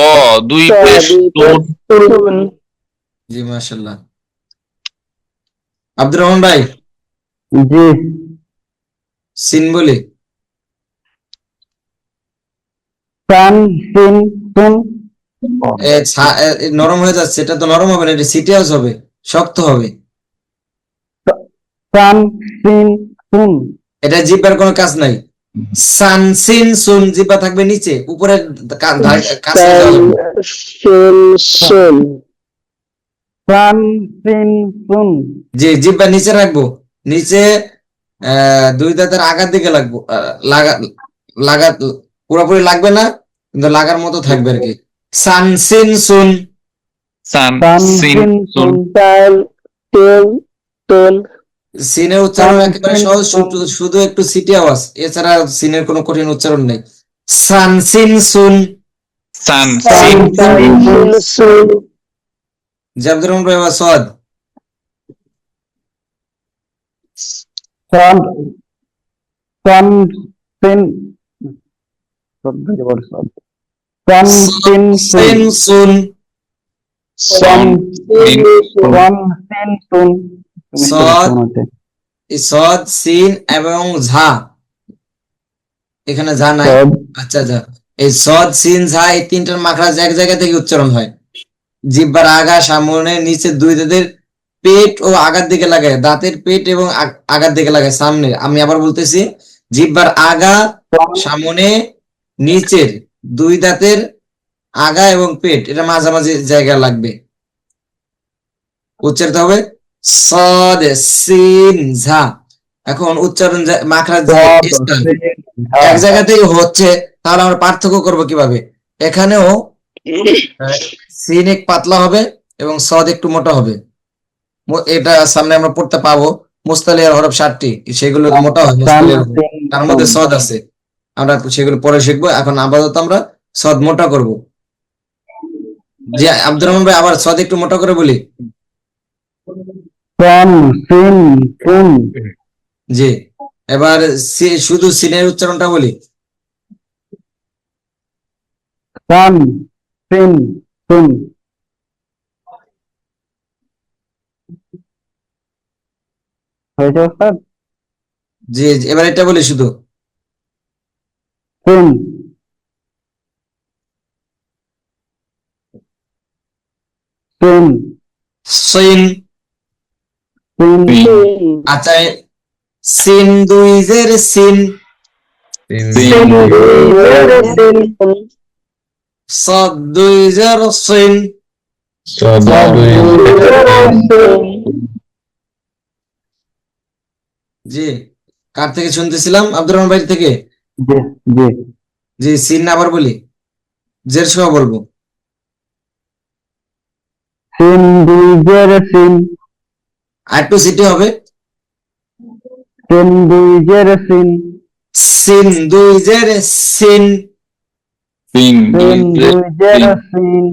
দুই পেশ তুন তুন, জি, মাশাল্লাহ। আব্দুর রহমান ভাই, জি, সিন বলি। সান, সিন, সুন, নরম হয়ে যাচ্ছে, এটা তো নরম হবে না, এটা সিটিয়াস হবে, শক্ত হবে। সান, সিন, সুন, এটা জিব্বার কোনো কাজ নাই। সান সিন সুন, জিব্বা থাকবে নিচে, উপরে কাছে যাওয়া যাবে না। সিন, সুন, সান, সিন, সুন, যে জিব্বা নিচে রাখবো, নিচে দুই দাঁতের আগার দিকে লাগবো, লাগা পুরোপুরি লাগবে না, কিন্তু লাগার মতো থাকবে আর কি। সান সিন সুন। সান সান, সিন সিন, সুন সুন, তাল, তেল, তুন, সিনের উচ্চারণ একেবারে সান, সহজ, সিন, শুধু একটু সিটি আওয়াজ, এছাড়া সিনের কোনো কঠিন উচ্চারণ নেই। সান সিন সুন। সান সিন জি আব্দুর রহমান ভাই এবার সদ। সন সন সিন সন সিন সিন সুন সন সিন সন সিন সুন সদ এই সদ সিন এবং ঝা, এখানে ঝা নাই। আচ্ছা আচ্ছা, এই সদ সিন ঝা এই তিনটার মাখরাজ এক জায়গা থেকে উচ্চারণ হয়। জিহ্বার আগা, সামনে, নিচে দুই দাঁতের পেট ও আগার দিকে লাগে, দাঁতের পেট এবং আগার দিকে লাগে সামনে। আমি আবার বলতেছি, জিহ্বার আগা, সামনে, নিচের দুই দাঁতের আগা এবং পেট, এটা মাঝামাঝি জায়গায় লাগবে, উচ্চারিত হবে সদ সিন ঝা। এখন উচ্চারণ মাখরাজ এক জায়গা থেকে হচ্ছে, তাহলে আমরা পার্থক্য করব কিভাবে? এখানেও সিন এক পাতলা হবে এবং সদ একটু মোটা হবে। এটা সামনে আমরা পড়তে পাবো, মুস্তালিয়ার হরফ 60টি, সেগুলো মোটা হয় মুস্তালিয়ার হরফ, তার মধ্যে সদ আছে, আমরা সেগুলো পরে শিখবো। এখন আপাতত আমরা সদ মোটা করব। জি আব্দুর রহমান ভাই, আবার সদ একটু মোটা করে বলি। সন সিন সুন জি, এবার শুধু সিনের উচ্চারণটা বলি। সন সিন সুন হয়েছে ওস্তাদ? জি এবার এটা বলি শুধু। সিন সিন সিন। সিন আচ্ছা, সিন দুই জের সিন, সদ দুই জের সিন, জি কার থেকে শুনতেছিলাম? আব্দুর রহমান ভাই থেকে। জি জি জি সিন আবার বলি, জের সহ বলবো। সিন দুই জের সিন আর একটু সিটি হবে, সিন দুই জের সিন সিন দুই জের সিন, সিন সিন দুই জের সিন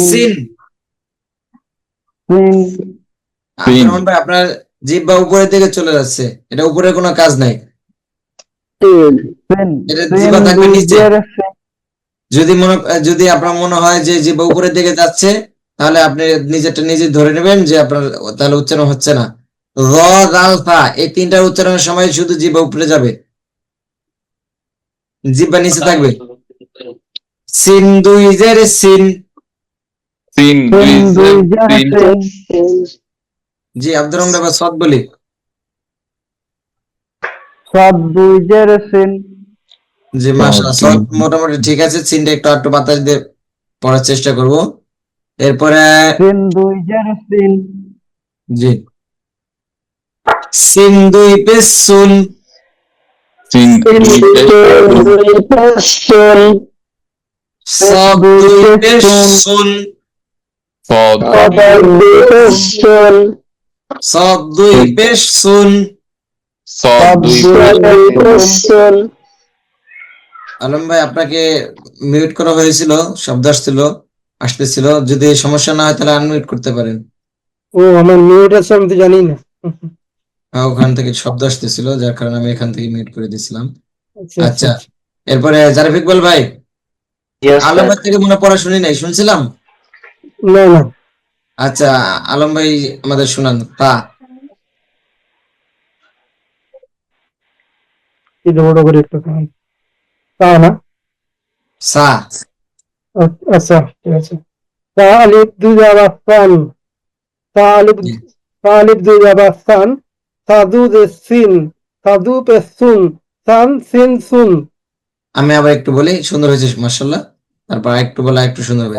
সিন। সিন আব্দুর রহমান ভাই, আপনার জিহ্বা উপরের দিকে চলে যাচ্ছে, এটা উপরে কোনো কাজ নাই, সিন এটা সিন জিহ্বা থাকবে দুই নিচে। জের সিন যদি আপনার মনে হয় যে জিহ্বা উপরের দিকে যাচ্ছে, তাহলে আপনি নিজেরটা নিজে ধরে নেবেন যে আপনার তাহলে উচ্চারণ হচ্ছে না। র দাল ফা এই তিনটার উচ্চারণের সময় শুধু জিহ্বা উপরে যাবে, জিহ্বা নিচে থাকবে। সিন দুই জের সিন, সিন দুই সিন দুই জের সিন সিন জি আব্দুর রহমান ভাই সদ বলি। সদ দুই জের সিন জি মাশাআল্লাহ, সদ মোটামুটি ঠিক আছে, সিনটা একটু বাতাস দিয়ে পড়ার চেষ্টা করব। এরপরে সিন দুই জের সিন জি সিন দুই পেশ সুন, সিন সদ দুই পেশ সুন, সদ সদ দুই পেশ সুন। সদ দুই আলম ভাই, আপনাকে মিউট করা হয়েছিল, শব্দ আসতেছিল, যদি সমস্যা না হয় তাহলে আনমিউট করতে পারেন। ও আমার মিউট আছে, আমি তো জানি না। ওখান থেকে শব্দ আসতেছিল, যার কারণে আমি এখান থেকে মিউট করে দিয়েছিলাম। আচ্ছা আচ্ছা, এরপরে জারিফ ইকবাল ভাই, আলম ভাই থেকে মনে পড়া শুনি নাই, শুনছিলাম। না না, আচ্ছা আলম ভাই আমাদের শুনান। তা এটা বড় করে একটু খান। তা না, সা, আচ্ছা ঠিক আছে। তা আলিফ দুই জাবা সান, তা আলিফ দুই জাবা সান, সাদু দে সিন, সাদু পে সুন, সান সিন সুন। আমি আবার একটু বলি, সুন্দর হয়েছে মাশাআল্লাহ। তারপর একটু বলা একটু সুন্দর হবে।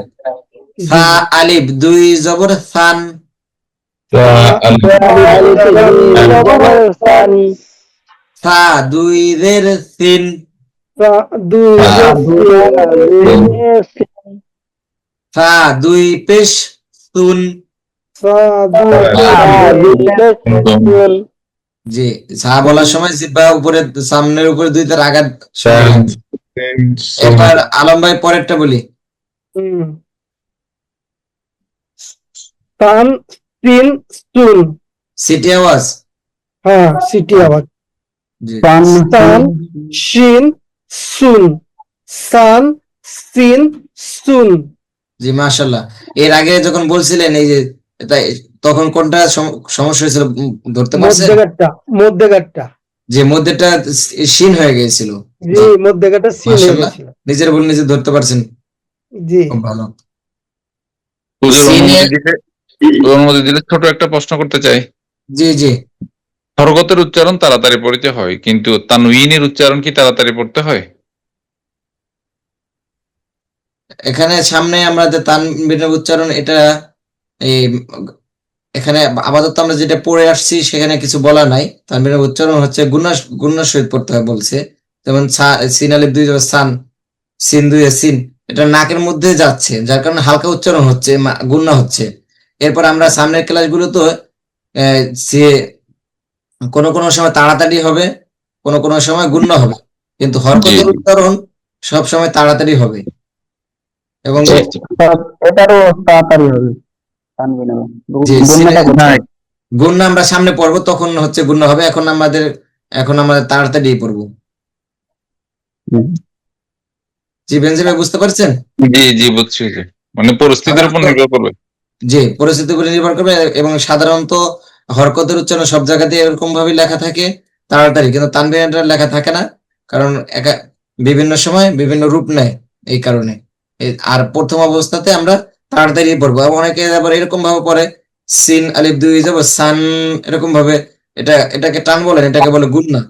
সা আলিফ দুই জবর সান, সা দুই জের সিন, সা দুই পেশ সুন। জি সা বলার সময় জিহ্বা উপরে, সামনের উপরে দুই তার আঘাত সিন সুন এবার আলম ভাই পরেরটা বলি। হুম। সান সিন সুন। সিটি আওয়াজ। হ্যাঁ, সিটি আওয়াজ। জি সান শিন সুন। সান সিন সুন। জি মাশাল্লাহ। এর আগে যখন বলছিলেন এই যে তাই তখন কোনটা সমস্যা হয়েছিল ধরতে পারছেন? মধ্যেকারটা। যে মধ্যেটা শিন হয়ে গিয়েছিল। জি, মধ্যেকারটা সিন হয়ে মাশাল্লাহ, গেছিল। নিজের ভুল নিজে ধরতে পারছেন, জি। খুব ভালো। হুজুর সিনের অনুমতি দিলে ছোট একটা প্রশ্ন করতে চাই। জি জি হরকতের উচ্চারণ তাড়াতাড়ি পড়তে হয়, কিন্তু তানউইনের উচ্চারণ কি তাড়াতাড়ি পড়তে হয়? এখানে সামনে আমরা যে তানবিনের উচ্চারণ এটা এই এখানে আপাতত আমরা যেটা পড়ে আসছি সেখানে কিছু বলা নাই। তানবিনের উচ্চারণ হচ্ছে গুণার সহিত পড়তে হয় বলছে। যেমন সিন আলিফ দুই যাবে সান, সিন দুই সিন, এটা নাকের মধ্যে যাচ্ছে যার কারণে হালকা উচ্চারণ হচ্ছে, গুণা হচ্ছে। এরপর আমরা সামনের ক্লাসগুলো তো সে কোনো কোনো সময় তাড়াতাড়ি হবে, কোনো কোনো সময় গুণ্য হবে, কিন্তু হরকতের উচ্চারণ সব সময় তাড়াতাড়ি হবে। এবং এটারও তাড়াতাড়ি হবে, তানবিন হবে। জি, গুণনাটা কোথায়? গুণ্য আমরা সামনে পড়বো তখন হচ্ছে গুণ্য হবে, এখন আমাদের তাড়াতাড়ি পড়বো। জি বেনজি ভাই, বুঝতে পারছেন? জি জি বুঝছি হুজুর। মানে পরিস্থিতির উপর নির্ভর করবে। জি, পরিস্থিতির উপরে নির্ভর করবে। এবং সাধারণত হরকতের উচ্চারণ সব জায়গাতে এরকম ভাবে লেখা থাকে তাড়াতাড়ি, কিন্তু তানবিনের লেখা থাকে না, কারণ বিভিন্ন সময় বিভিন্ন রূপ নেয় এই কারণে। আর প্রথম অবস্থাতে আমরা তাড়াতাড়ি পড়বো। অনেকে আবার এরকম ভাবে পড়ে সিন আলিফ দুই যাব সান, এরকম ভাবে এটাকে টান বলেন, এটাকে বলে গুন্না।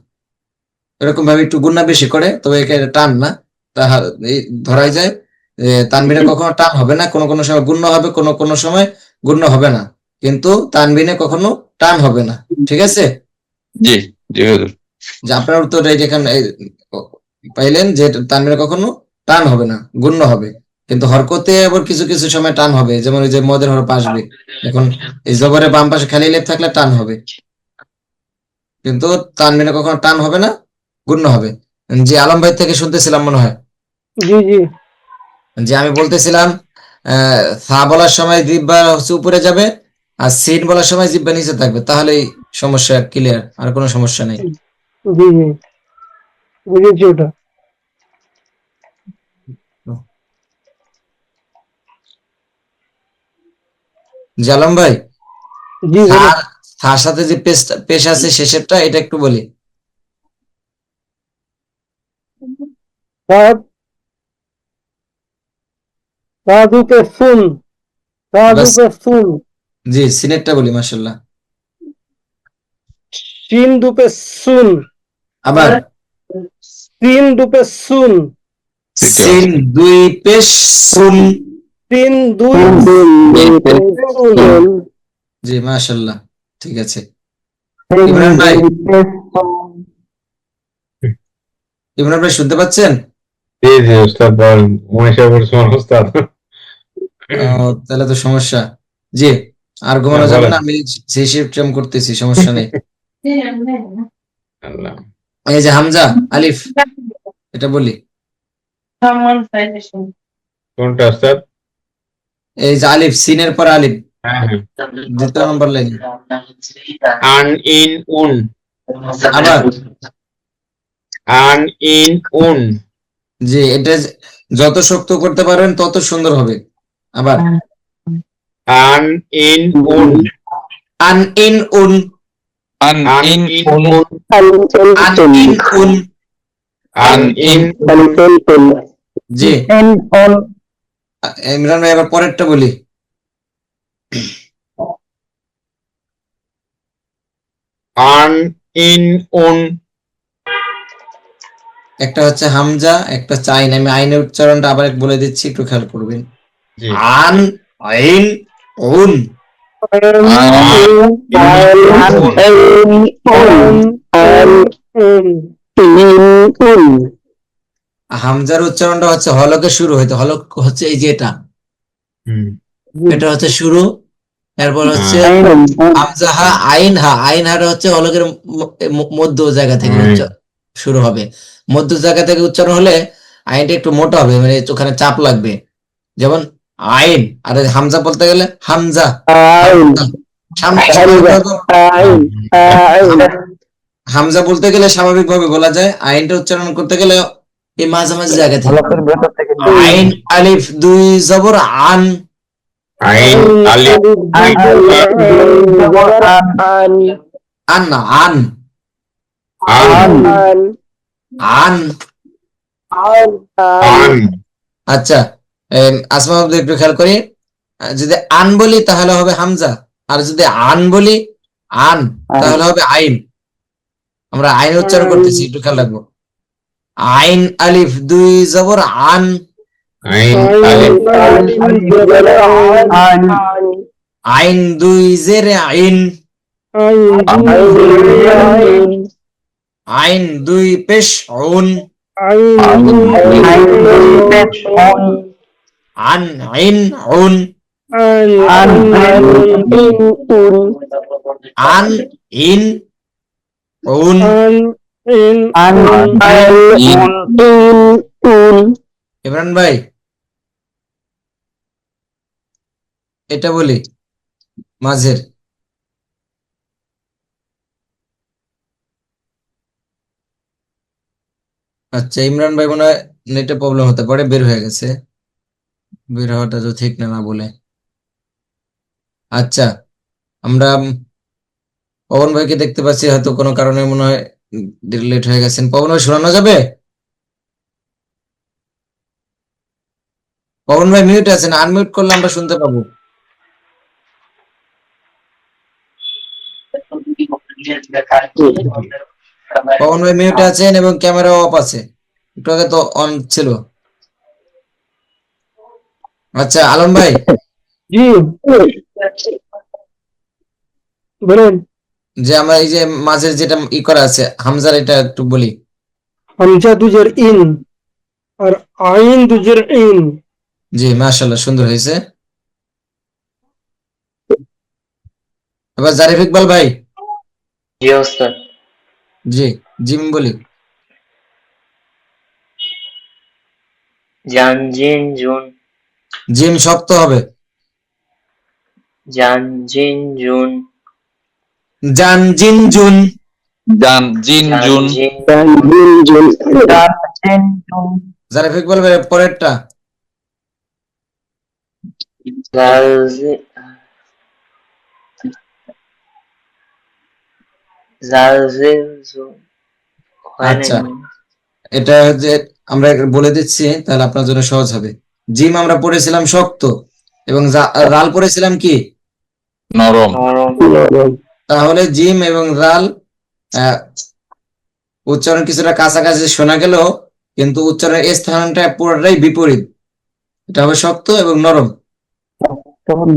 এরকম ভাবে একটু গুন্না বেশি করে, তবে একে টান না। এই ধরাই যায় তানবিনে কখনো টান হবে না, কোনো কোনো সময় গুণ্য হবে, কোনো কোনো সময় গুণ্য হবে না, কিন্তু তানবিনে কখনো টান হবে না। ঠিক আছে? জি জি হুজুর। যে আপনার উত্তর এখানে পাইলেন যে তানবিনে কখনো টান হবে না, গুণ্য হবে, কিন্তু হরকতে আবার কিছু কিছু সময় টান হবে। যেমন ওই যে মদের হরফ আসবে, এখন এই জবরের বাম পাশে খালি লেপ থাকলে টান হবে, কিন্তু তানবিনে কখনো টান হবে না, গুণ্য হবে। যে আলম ভাই থেকে শুনতেছিলাম মনে হয়, জি জি যে আমি বলতেছিলাম ফা বলার সময় জিহ্বা হচ্ছে উপরে যাবে, আর সিন বলার সময় জিহ্বা নিচে থাকবে, তাহলেই সমস্যা ক্লিয়ার, আর কোনো সমস্যা নেই। জি জি বুঝেছি ওটা। জালাম ভাই, জি বলুন। তার সাথে যে পেশ আছে শেষেরটা, এটা একটু বলি। সাধুকে শুন। সাধুকে শুন। জি, সিনেরটা বলি। মাশাল্লাহ। সিন দুপে শুন। আবার সিন দুপে শুন। সিন দুই পেশ সুন। তিন দুই শুন। জি মাশাল্লাহ, ঠিক আছে। ইমরান ভাই, ইমরান ভাই শুনতে পাচ্ছেন? জি জি উস্তাদ বলেন, উমেশ বলছেন উস্তাদ। তাহলে তো সমস্যা। জি, আর ঘুমানো হ্যাঁ, যাবে বলেন। না, আমি সেই শিফট করতেছি, সমস্যা নেই। আল্লাহ। এই যে হামজা আলিফ, এটা বলি। কোনটা উস্তাদ? এই যে আলিফ, সিনের পর আলিফ, হ্যাঁ হ্যাঁ। দ্বিতীয় নম্বর লাইন। আন ইন উন। আবার আন ইন উন। জি, এটা যত শক্ত করতে পারবেন তত সুন্দর হবে। আবার আন ইন উন। আন ইন উন। আন আন ইন ইন উন। উন। আন ইন উন। আন ইন উন। জি, ইমরান ভাই, আবার পরেরটা বলি। আন ইন উন। একটা হচ্ছে হামজা, একটা হচ্ছে আইন। আমি আইনের উচ্চারণটা আবার বলে দিচ্ছি, একটু খেয়াল করবেন। জি। আন আইন উন। হামজার উচ্চারণটা হচ্ছে হলকে শুরু হইতে, হলক হচ্ছে এই যে এটা, হুম। এটা হচ্ছে শুরু। এরপর হচ্ছে হামজা হা আইন হা, আইন হাটা হচ্ছে হলকের মধ্য জায়গা থেকে শুরু হবে। মধ্য জায়গা থেকে উচ্চারণ হলে আইনটা একটু মোটা হবে, মানে ওখানে চাপ লাগবে। যেমন আইন, আর হামজা বলতে গেলে হামজা। হামজা বলতে গেলে স্বাভাবিক ভাবে বলা যায়, আইনটা উচ্চারণ করতে গেলে এই মাঝামাঝি জায়গা থেকে হলকের ভেতর থেকে আইন আলিফ দুই জবর আন, আইন আলিফ আন না আন, আন আন। আন আচ্ছা, আসমা আব্দুল একটু খেয়াল করি, যদি আন বলি তাহলে হবে হামজা, আর যদি আন বলি আন তাহলে হবে আইন। আমরা আইন উচ্চারণ করতেছি, একটু খেয়াল রাখবো। আইন আলিফ দুই জবর আন, আইন আলিফ আইন দুই জেরে আইন, আইন দুই পেশ উন, আন আইন উন, আন ইন উন। ইমরান ভাই, এটা বলি মাঝের, আচ্ছা ইমরান ভাই মনে হয় নেটে প্রবলেম হতে পারে, বের হয়ে গেছে, বের হওয়াটা তো ঠিক না না বলে। আচ্ছা, আমরা পবন ভাইকে দেখতে পাচ্ছি, হয়তো কোনো কারণে মনে হয় লেট হয়ে গেছেন। পবন ভাই শোনানো যাবে? পবন ভাই মিউট আছেন, আনমিউট করলে আমরা শুনতে পাবো। পবন ভাই মিউট আছেন এবং ক্যামেরা অফ আছে, একটু আগে তো অন ছিল। আচ্ছা আলম ভাই, জি বলেন। যে আমরা এই যে মাঝের যেটা ই করা আছে হামজার, এটা একটু বলি। হামজা দুজের ইন আর আইন দুজের ইন। জি মাশাআল্লাহ, সুন্দর হয়েছে। এবার জারিফ ইকবাল ভাই, জি ওস্তাদ। জি জিম বলি। জান জিন জুন, জিম শক্ত হবে। জান জিন জুন, জান জিন জুন, জান জিন জান জুন, জিন জারিফ ইকবাল ভাই পরেরটা। জাল জি- জাল জিন জুন। হয় আচ্ছা, নাকি? এটা যে আমরা বলে দিচ্ছি তাহলে আপনার জন্য সহজ হবে। জিম আমরা পড়েছিলাম শক্ত, এবং রাল পড়েছিলাম কি নরম। নরম। তাহলে জিম এবং রাল আহ, উচ্চারণ কিছুটা কাছাকাছি শোনা গেল, কিন্তু উচ্চারণের এই স্থানটা পুরোটাই বিপরীত। এটা হবে শক্ত এবং নরম।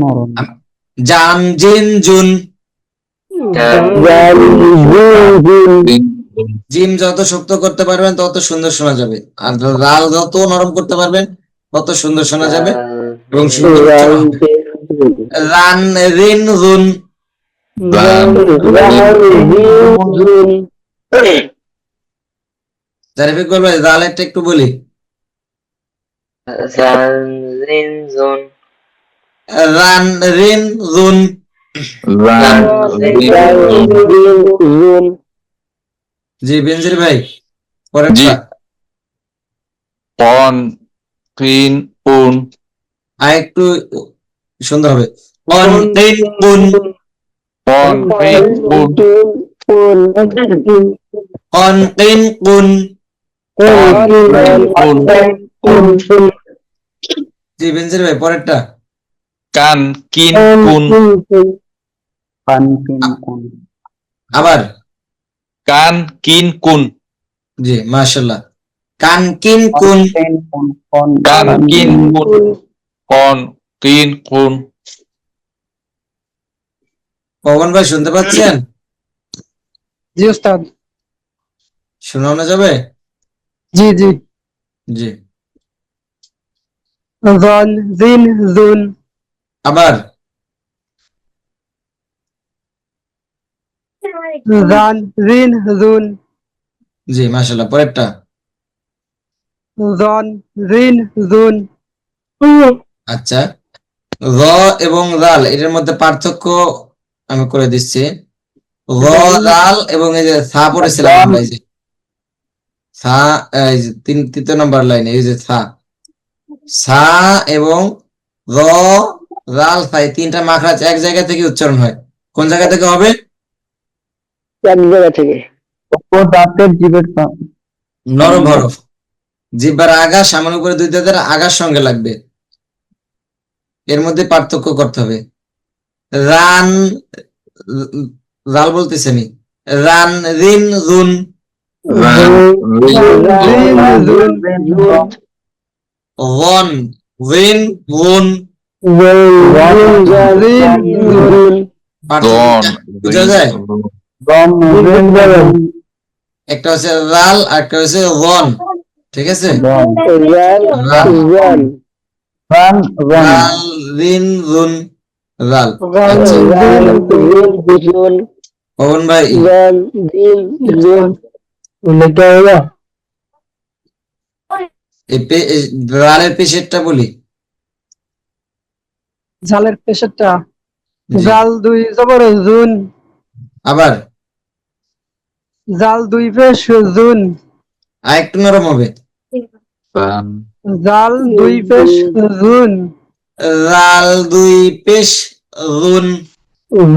নরম। জান জিন জুন, জিম যত শক্ত করতে পারবেন তত সুন্দর শোনা যাবে, আর রাল যত নরম করতে পারবেন তত সুন্দর শোনা যাবে এবং সুন্দর উচ্চারণ হবে। রান রিন রুন, জারিফিক বলবে রালেরটা একটু বলি। জাল জিন জুন, রান রিন রুন, রান জিন জুন। জি বেনজির ভাই জি। পরেরটা। পন ক্রিন উন, আর একটু সুন্দর হবে। অন রিন উন, পন ক্রিন উন, অন রিন উন, পন ক্রিন উন। জি বেনজির ভাই পরেরটা। কান কিন কুন, আবার কান কিন কুন, জি মাশাআল্লাহ। কান কিন কুন, কান কিন কুন, কন কিন কুন। পবন ভাই শুনতে পাচ্ছেন? জি ওস্তাদ। শোনানো যাবে? জি জি। জি জাল জিন জুন, আবার জাল জিন জুন, জি মাশাআল্লাহ। পরেরটা। জন, রিন, জুন। আচ্ছা, র এবং রাল এটার মধ্যে পার্থক্য আমি করে দিচ্ছি। র, রাল এবং এই যে থা পড়েছিলাম আমরা, এই যে থা, এই যে তৃতীয় নম্বর লাইনে এই যে থা, সা এবং র, রাল, থা এই তিনটা মাখরাজ এক জায়গা থেকে উচ্চারণ হয়। কোন জায়গা থেকে হবে? এক জায়গা থেকে। ও দাঁতের জিভের নরম হরফ, জিহ্বার আগা সামনে উপরে দুই দাঁতের আগার সঙ্গে লাগবে, এর মধ্যে পার্থক্য করতে হবে। রান, রাল বলতেছে নি, রান, রিন, জুন, ওয়ান, রিন, ওন, গন, বুঝা যায়? একটা হচ্ছে রাল আর একটা হচ্ছে ওয়ান, ঠিক আছে? রাল, রিন, জুন, রাল। আচ্ছা, পবন ভাই, এই রালের পেশেরটা বলি। জালের পেশাটা, জি। জাল দুই জবর জুন, আবার জাল দুই পেশ জুন, আর একটু নরম হবে। জাল দুই পেশ জুন, রাল দুই পেশ জুন, জুন,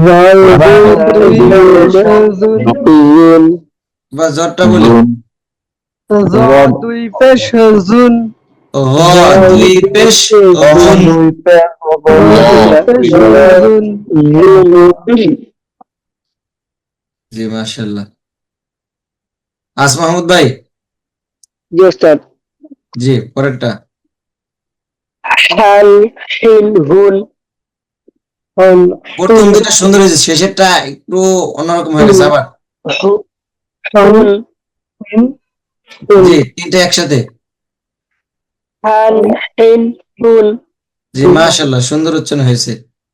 বা জরটা বলি। জ দুই পেশ জুন, র দুই পেশ জুন। জি, মাশাআল্লাহ। মাহমুদ ভাই, জি, পরেরটা। প্রথম দুটা সুন্দর হয়েছে, শেষেরটা একটু অন্যরকম হয়ে গেছে। আবার জি, তিনটা একসাথে। জি, মাশাআল্লাহ, সুন্দর উচ্চারণ হয়েছে।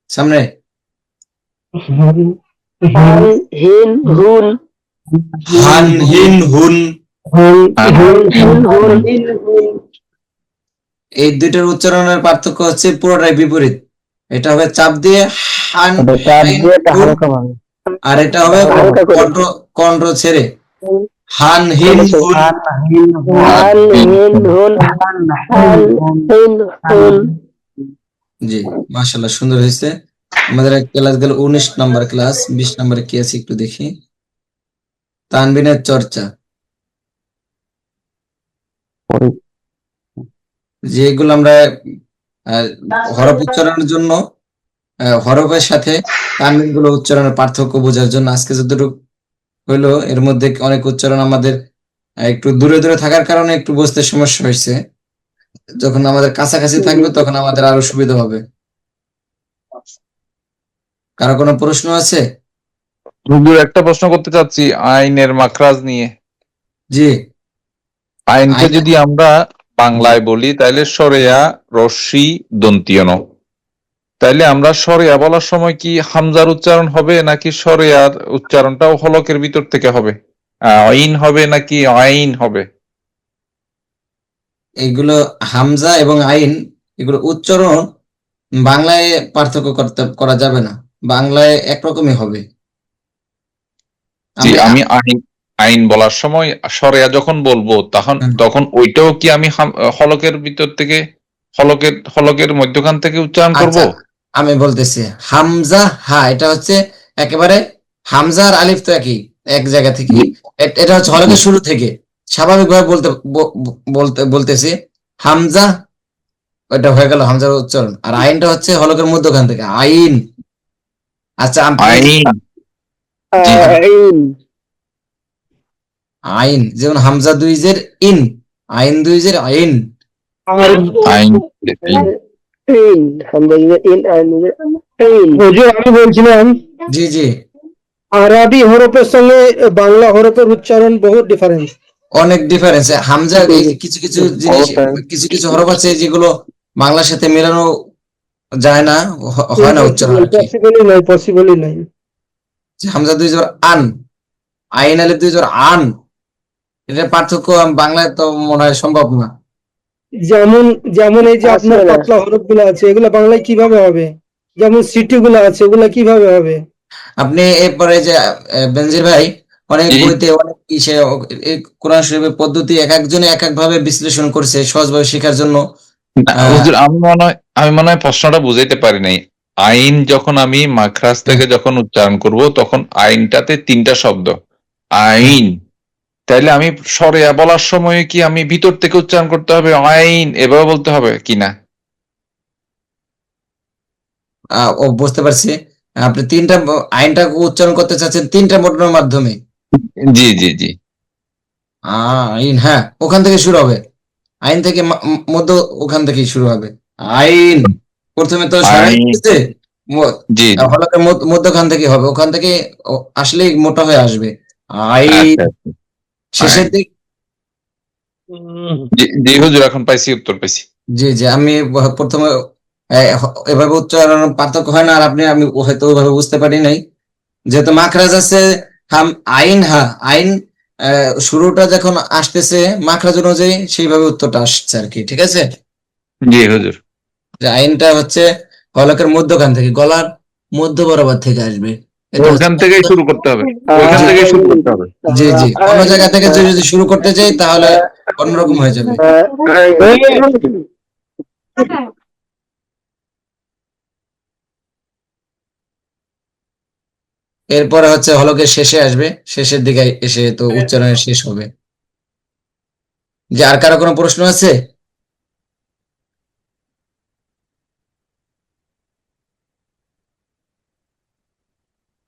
সামনে হান, হিন, হুন, এই দুইটার উচ্চারণের পার্থক্য হচ্ছে পুরোটাই বিপরীত। এটা হবে চাপ দিয়ে হান, হিন, হুন, আর এটা হবে কণ্ঠ ছেড়ে হান, হিন, হুন। জি, মাশাআল্লাহ, সুন্দর হয়েছে। আমাদের ক্লাস গেল 19 নম্বর ক্লাস। 20 নম্বরে কি আছে একটু দেখি। তানবিনের চর্চা, যেগুলো আমরা হরফ উচ্চারণের জন্য হরফের সাথে তানবিন গুলো উচ্চারণের পার্থক্য বোঝার জন্য আজকে যতটুকু হইলো, এর মধ্যে অনেক উচ্চারণ আমাদের একটু দূরে দূরে থাকার কারণে একটু বুঝতে সমস্যা হয়েছে। যখন আমাদের কাছাকাছি থাকবে তখন আমাদের আরো সুবিধা হবে। কারো কোনো প্রশ্ন আছে? হুজুর, একটা প্রশ্ন করতে চাচ্ছি আইনের মাখরাজ নিয়ে। জি, আইনকে আইন- যদি আমরা বাংলায় বলি তাহলে সরেয়া, রস্যি, দন্তীয় ন। তাইলে আমরা সরেয়া বলার সময় কি হামজার উচ্চারণ হবে নাকি সরেয়ার উচ্চারণটাও হলকের ভিতর থেকে হবে? আইন হবে নাকি আইন হবে? এগুলো হামজা এবং আইন, এগুলো উচ্চারণ বাংলায় পার্থক্য করা যাবে না, বাংলায় একরকমই হবে। জি, আমি আইন আইন বলার সময় সরেয়া যখন বলবো তখন ওইটাও কি আমি হলকের ভিতর থেকে হলকের মধ্যখান থেকে উচ্চারণ করব? আচ্ছা, আমি বলতেছি হামজা হা, এটা হচ্ছে একেবারে হামজা আর আলিফ তো এক জায়গা থেকে, এটা হচ্ছে হলকের শুরু থেকে স্বাভাবিকভাবে বলতেছি হামজা, ওটা হয়ে গেল হামজার উচ্চারণ। আর আইনটা হচ্ছে হলকের মধ্যখান থেকে আইন। আচ্ছা, আইন, জি, আইন যেমন হামজা দুই জের ইন, আইন দুই জের আইন। আইন, হুজুর আমি বলছিলাম জি জি, আরবি হরফের সঙ্গে বাংলা হরফের উচ্চারণ বহুত ডিফারেন্স। অনেক ডিফারেন্স। হামজা কিছু কিছু জিনিস, কিছু কিছু হরফ আছে যেগুলো বাংলার সাথে মেলানো যায় না, হয় না উচ্চারণ আর কি। পসিবলই নাই। হামজা দুই জোর আন, আইন আলিফ দুই জোর আন, এটার পার্থক্য বাংলায় তো মনে হয় সম্ভব না। যেমন যেমন এই যে আপনার আসলে না। পাতলা হরফ গুলো আছে এগুলো বাংলায় কিভাবে হবে? যেমন সিটি গুলো আছে ওগুলা কিভাবে হবে? আপনি এরপরে যে বেনজির ভাই অনেক জি। বইতে অনেক ইসে এই কোরআন শরীফের পদ্ধতি এক একজনে এক এক ভাবে বিশ্লেষণ করছে সহজভাবে শেখার জন্য। না, আহ, হুজুর, আমি মনে হয় প্রশ্নটা বুঝাইতে পারি নাই। আইন যখন আমি মাখরাজ থেকে যখন উচ্চারণ করব তখন আইনটাতে 3টা শব্দ আইন, তাইলে আমি সরেয়া বলার সময় কি আমি ভিতর থেকে উচ্চারণ করতে হবে আইন এভাবে বলতে হবে কিনা? ও বুঝতে পারছি। আপনি আইনটা উচ্চারণ করতে চাচ্ছেন 3টা বর্ণের মাধ্যমে। জি জি জি। আইন, হ্যাঁ, ওখান থেকে শুরু হবে। আইন থেকে মধ্য, ওখান থেকেই শুরু হবে। আইন প্রথমে তো সরাই আইন, দিতেছে, জি জি। হলকের মধ্যখান থেকে হবে, ওখান থেকে আসলেই মোটা হয়ে আসবে। আইন আচ্ছা আচ্ছা। শেষের আইন। দিক। জি জি হুজুর, এখন পাইছি, উত্তর পাইছি। জি জি, আমি প্রথমে এভাবে উচ্চারণ পার্থক্য হয় না, আর আমি হয়তো ওইভাবে বুঝতে পারি নাই, যেহেতু মাখরাজ আছে। হাম, আইন, হা, আইন শুরুটা যখন আসতেছে মাখরাজ অনুযায়ী সেইভাবে উত্তরটা আসছে আর কি, ঠিক আছে। জি হুজুর। যে আইনটা হচ্ছে হলকের মধ্যখান থেকে, গলার মধ্য বরাবর থেকে আসবে। এটা হচ্ছে ওইখান থেকেই শুরু করতে হবে, ওইখান জি থেকেই শুরু করতে হবে। জি জি, অন্য জায়গা থেকে যদি শুরু করতে চাই তাহলে অন্যরকম হয়ে যাবে। এরপরে হচ্ছে হলকের শেষে আসবে, শেষের দিকে এসে তো উচ্চারণের শেষ হবে। যে আর কারো কোনো প্রশ্ন আছে?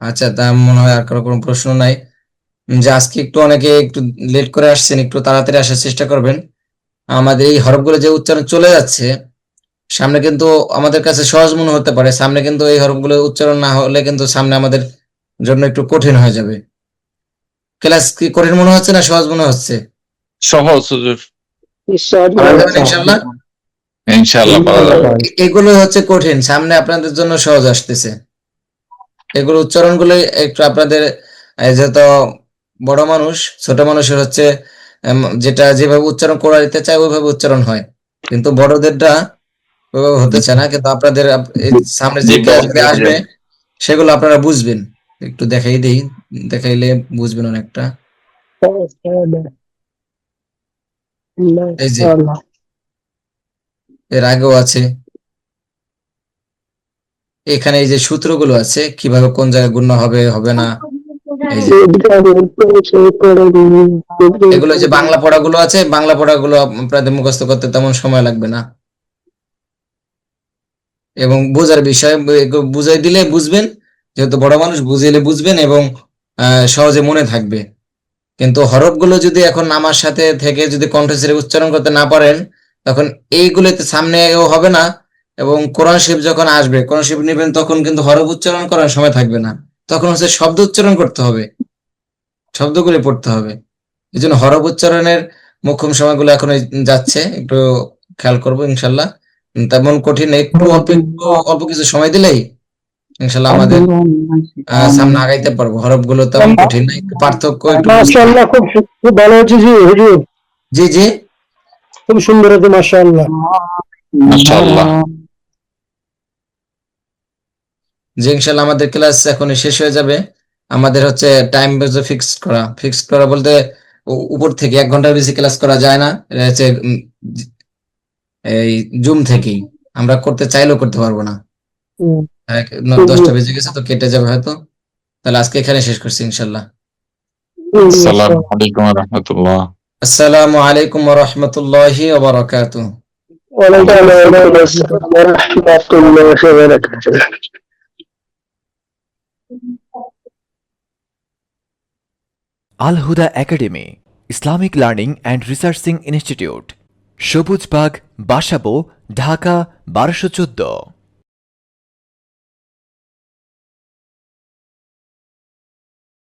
আচ্ছা, তা মনে হয় আর কারো কোনো প্রশ্ন নাই। যে আজকে একটু অনেকে একটু লেট করে আসছেন, একটু তাড়াতাড়ি আসার চেষ্টা করবেন। আমাদের এই হরফগুলো যে উচ্চারণ চলে যাচ্ছে সামনে, কিন্তু আমাদের কাছে সহজ মনে হতে পারে, সামনে কিন্তু এই হরফগুলো উচ্চারণ না হলে কিন্তু সামনে আমাদের জন্য একটু কঠিন হয়ে যাবে। ক্লাস কি কঠিন মনে হচ্ছে না সহজ মনে হচ্ছে? সহজ হুজুর, পারা যাবে ইনশাল্লাহ। ইনশাআল্লাহ পারা যাবে। এগুলো হচ্ছে কঠিন, সামনে আপনাদের জন্য সহজ আসতেছে। এগুলো উচ্চারণ গুলো একটু আপনাদের, যেহেতু বড় মানুষ, ছোট মানুষের হচ্ছে যেটা যেভাবে উচ্চারণ করে দিতে চায় ওইভাবে উচ্চারণ হয়, কিন্তু বড়দেরটা ওইভাবে হতে চায় না। কিন্তু আপনাদের এই সামনে যে জিব্বা বন্ধ ক্লাসগুলো হয়ে আসবে যাবে। সেগুলো আপনারা বুঝবেন। একটু দেখাই দিই, দেখাইলে বুঝবেন অনেকটা। এই যে এর আগেও আছে, এখানে এই যে সূত্রগুলো আছে কিভাবে কোন জায়গায় গুণ হবে হবে না। এই যে এগুলো যে বাংলা পড়াগুলো আছে, বাংলা পড়াগুলো আপনাদের মুখস্থ করতে তেমন সময় লাগবে না, এবং বোঝার বিষয় এগুলো বুঝাই দিলে বুঝবেন, যেহেতু বড় মানুষ বুঝিয়ে বুঝবেন এবং সহজে মনে থাকবে। কিন্তু হরফগুলো যদি এখন আমার সাথে থেকে যদি কণ্ঠস্বরে উচ্চারণ করতে না পারেন তখন এইগুলোতে সামনেও হবে না, এবং কোরআন শরীফ যখন আসবে, কোরআন শরীফ নেবেন তখন কিন্তু হরফ উচ্চারণ করার সময় থাকবে না, তখন হচ্ছে শব্দ উচ্চারণ করতে হবে, শব্দগুলি পড়তে হবে। এই জন্য হরফ উচ্চারণের মোক্ষম সময়গুলো এখন যাচ্ছে, একটু খেয়াল করবো ইনশাল্লাহ। তেমন কঠিন না, একটু অল্প কিছু সময় দিলেই ইনশাল্লাহ আমাদের সামনে আগাইতে পারবো। হরফগুলো তেমন কঠিন না, একটু পার্থক্য একটু বুঝতে হবে। মাশাআল্লাহ, খুব ভালো হচ্ছে জি হুজুর, জি জি, খুব সুন্দর হচ্ছে মাশাআল্লাহ। মাশাআল্লাহ। যে ইনশাল্লাহ আমাদের ক্লাস এখন শেষ হয়ে যাবে। আমাদের হচ্ছে টাইম ফিক্স করা বলতে উপর থেকে 1 ঘন্টার বেশি ক্লাস করা যায় না। এটা হচ্ছে এই জুম থেকেই আমরা করতে চাইলেও করতে পারবো না। 10টা বেজে গেছে তো কেটে যাবে হয়তো। তাহলে আজকে এখানে শেষ করছি ইনশাল্লাহ। আসসালামু আলাইকুম ওয়া রাহমাতুল্লাহ। আসসালামু আলাইকুম ওয়া রাহমাতুল্লাহি ওয়া বারাকাতুহু। ওয়ালাইকুম আসসালাম ওয়া রাহমাতুল্লাহি ওয়া বারাকাতুহু। Al Huda Academy, Islamic Learning and Researching Institute, Sabujbagh, Basabo, Dhaka 1214।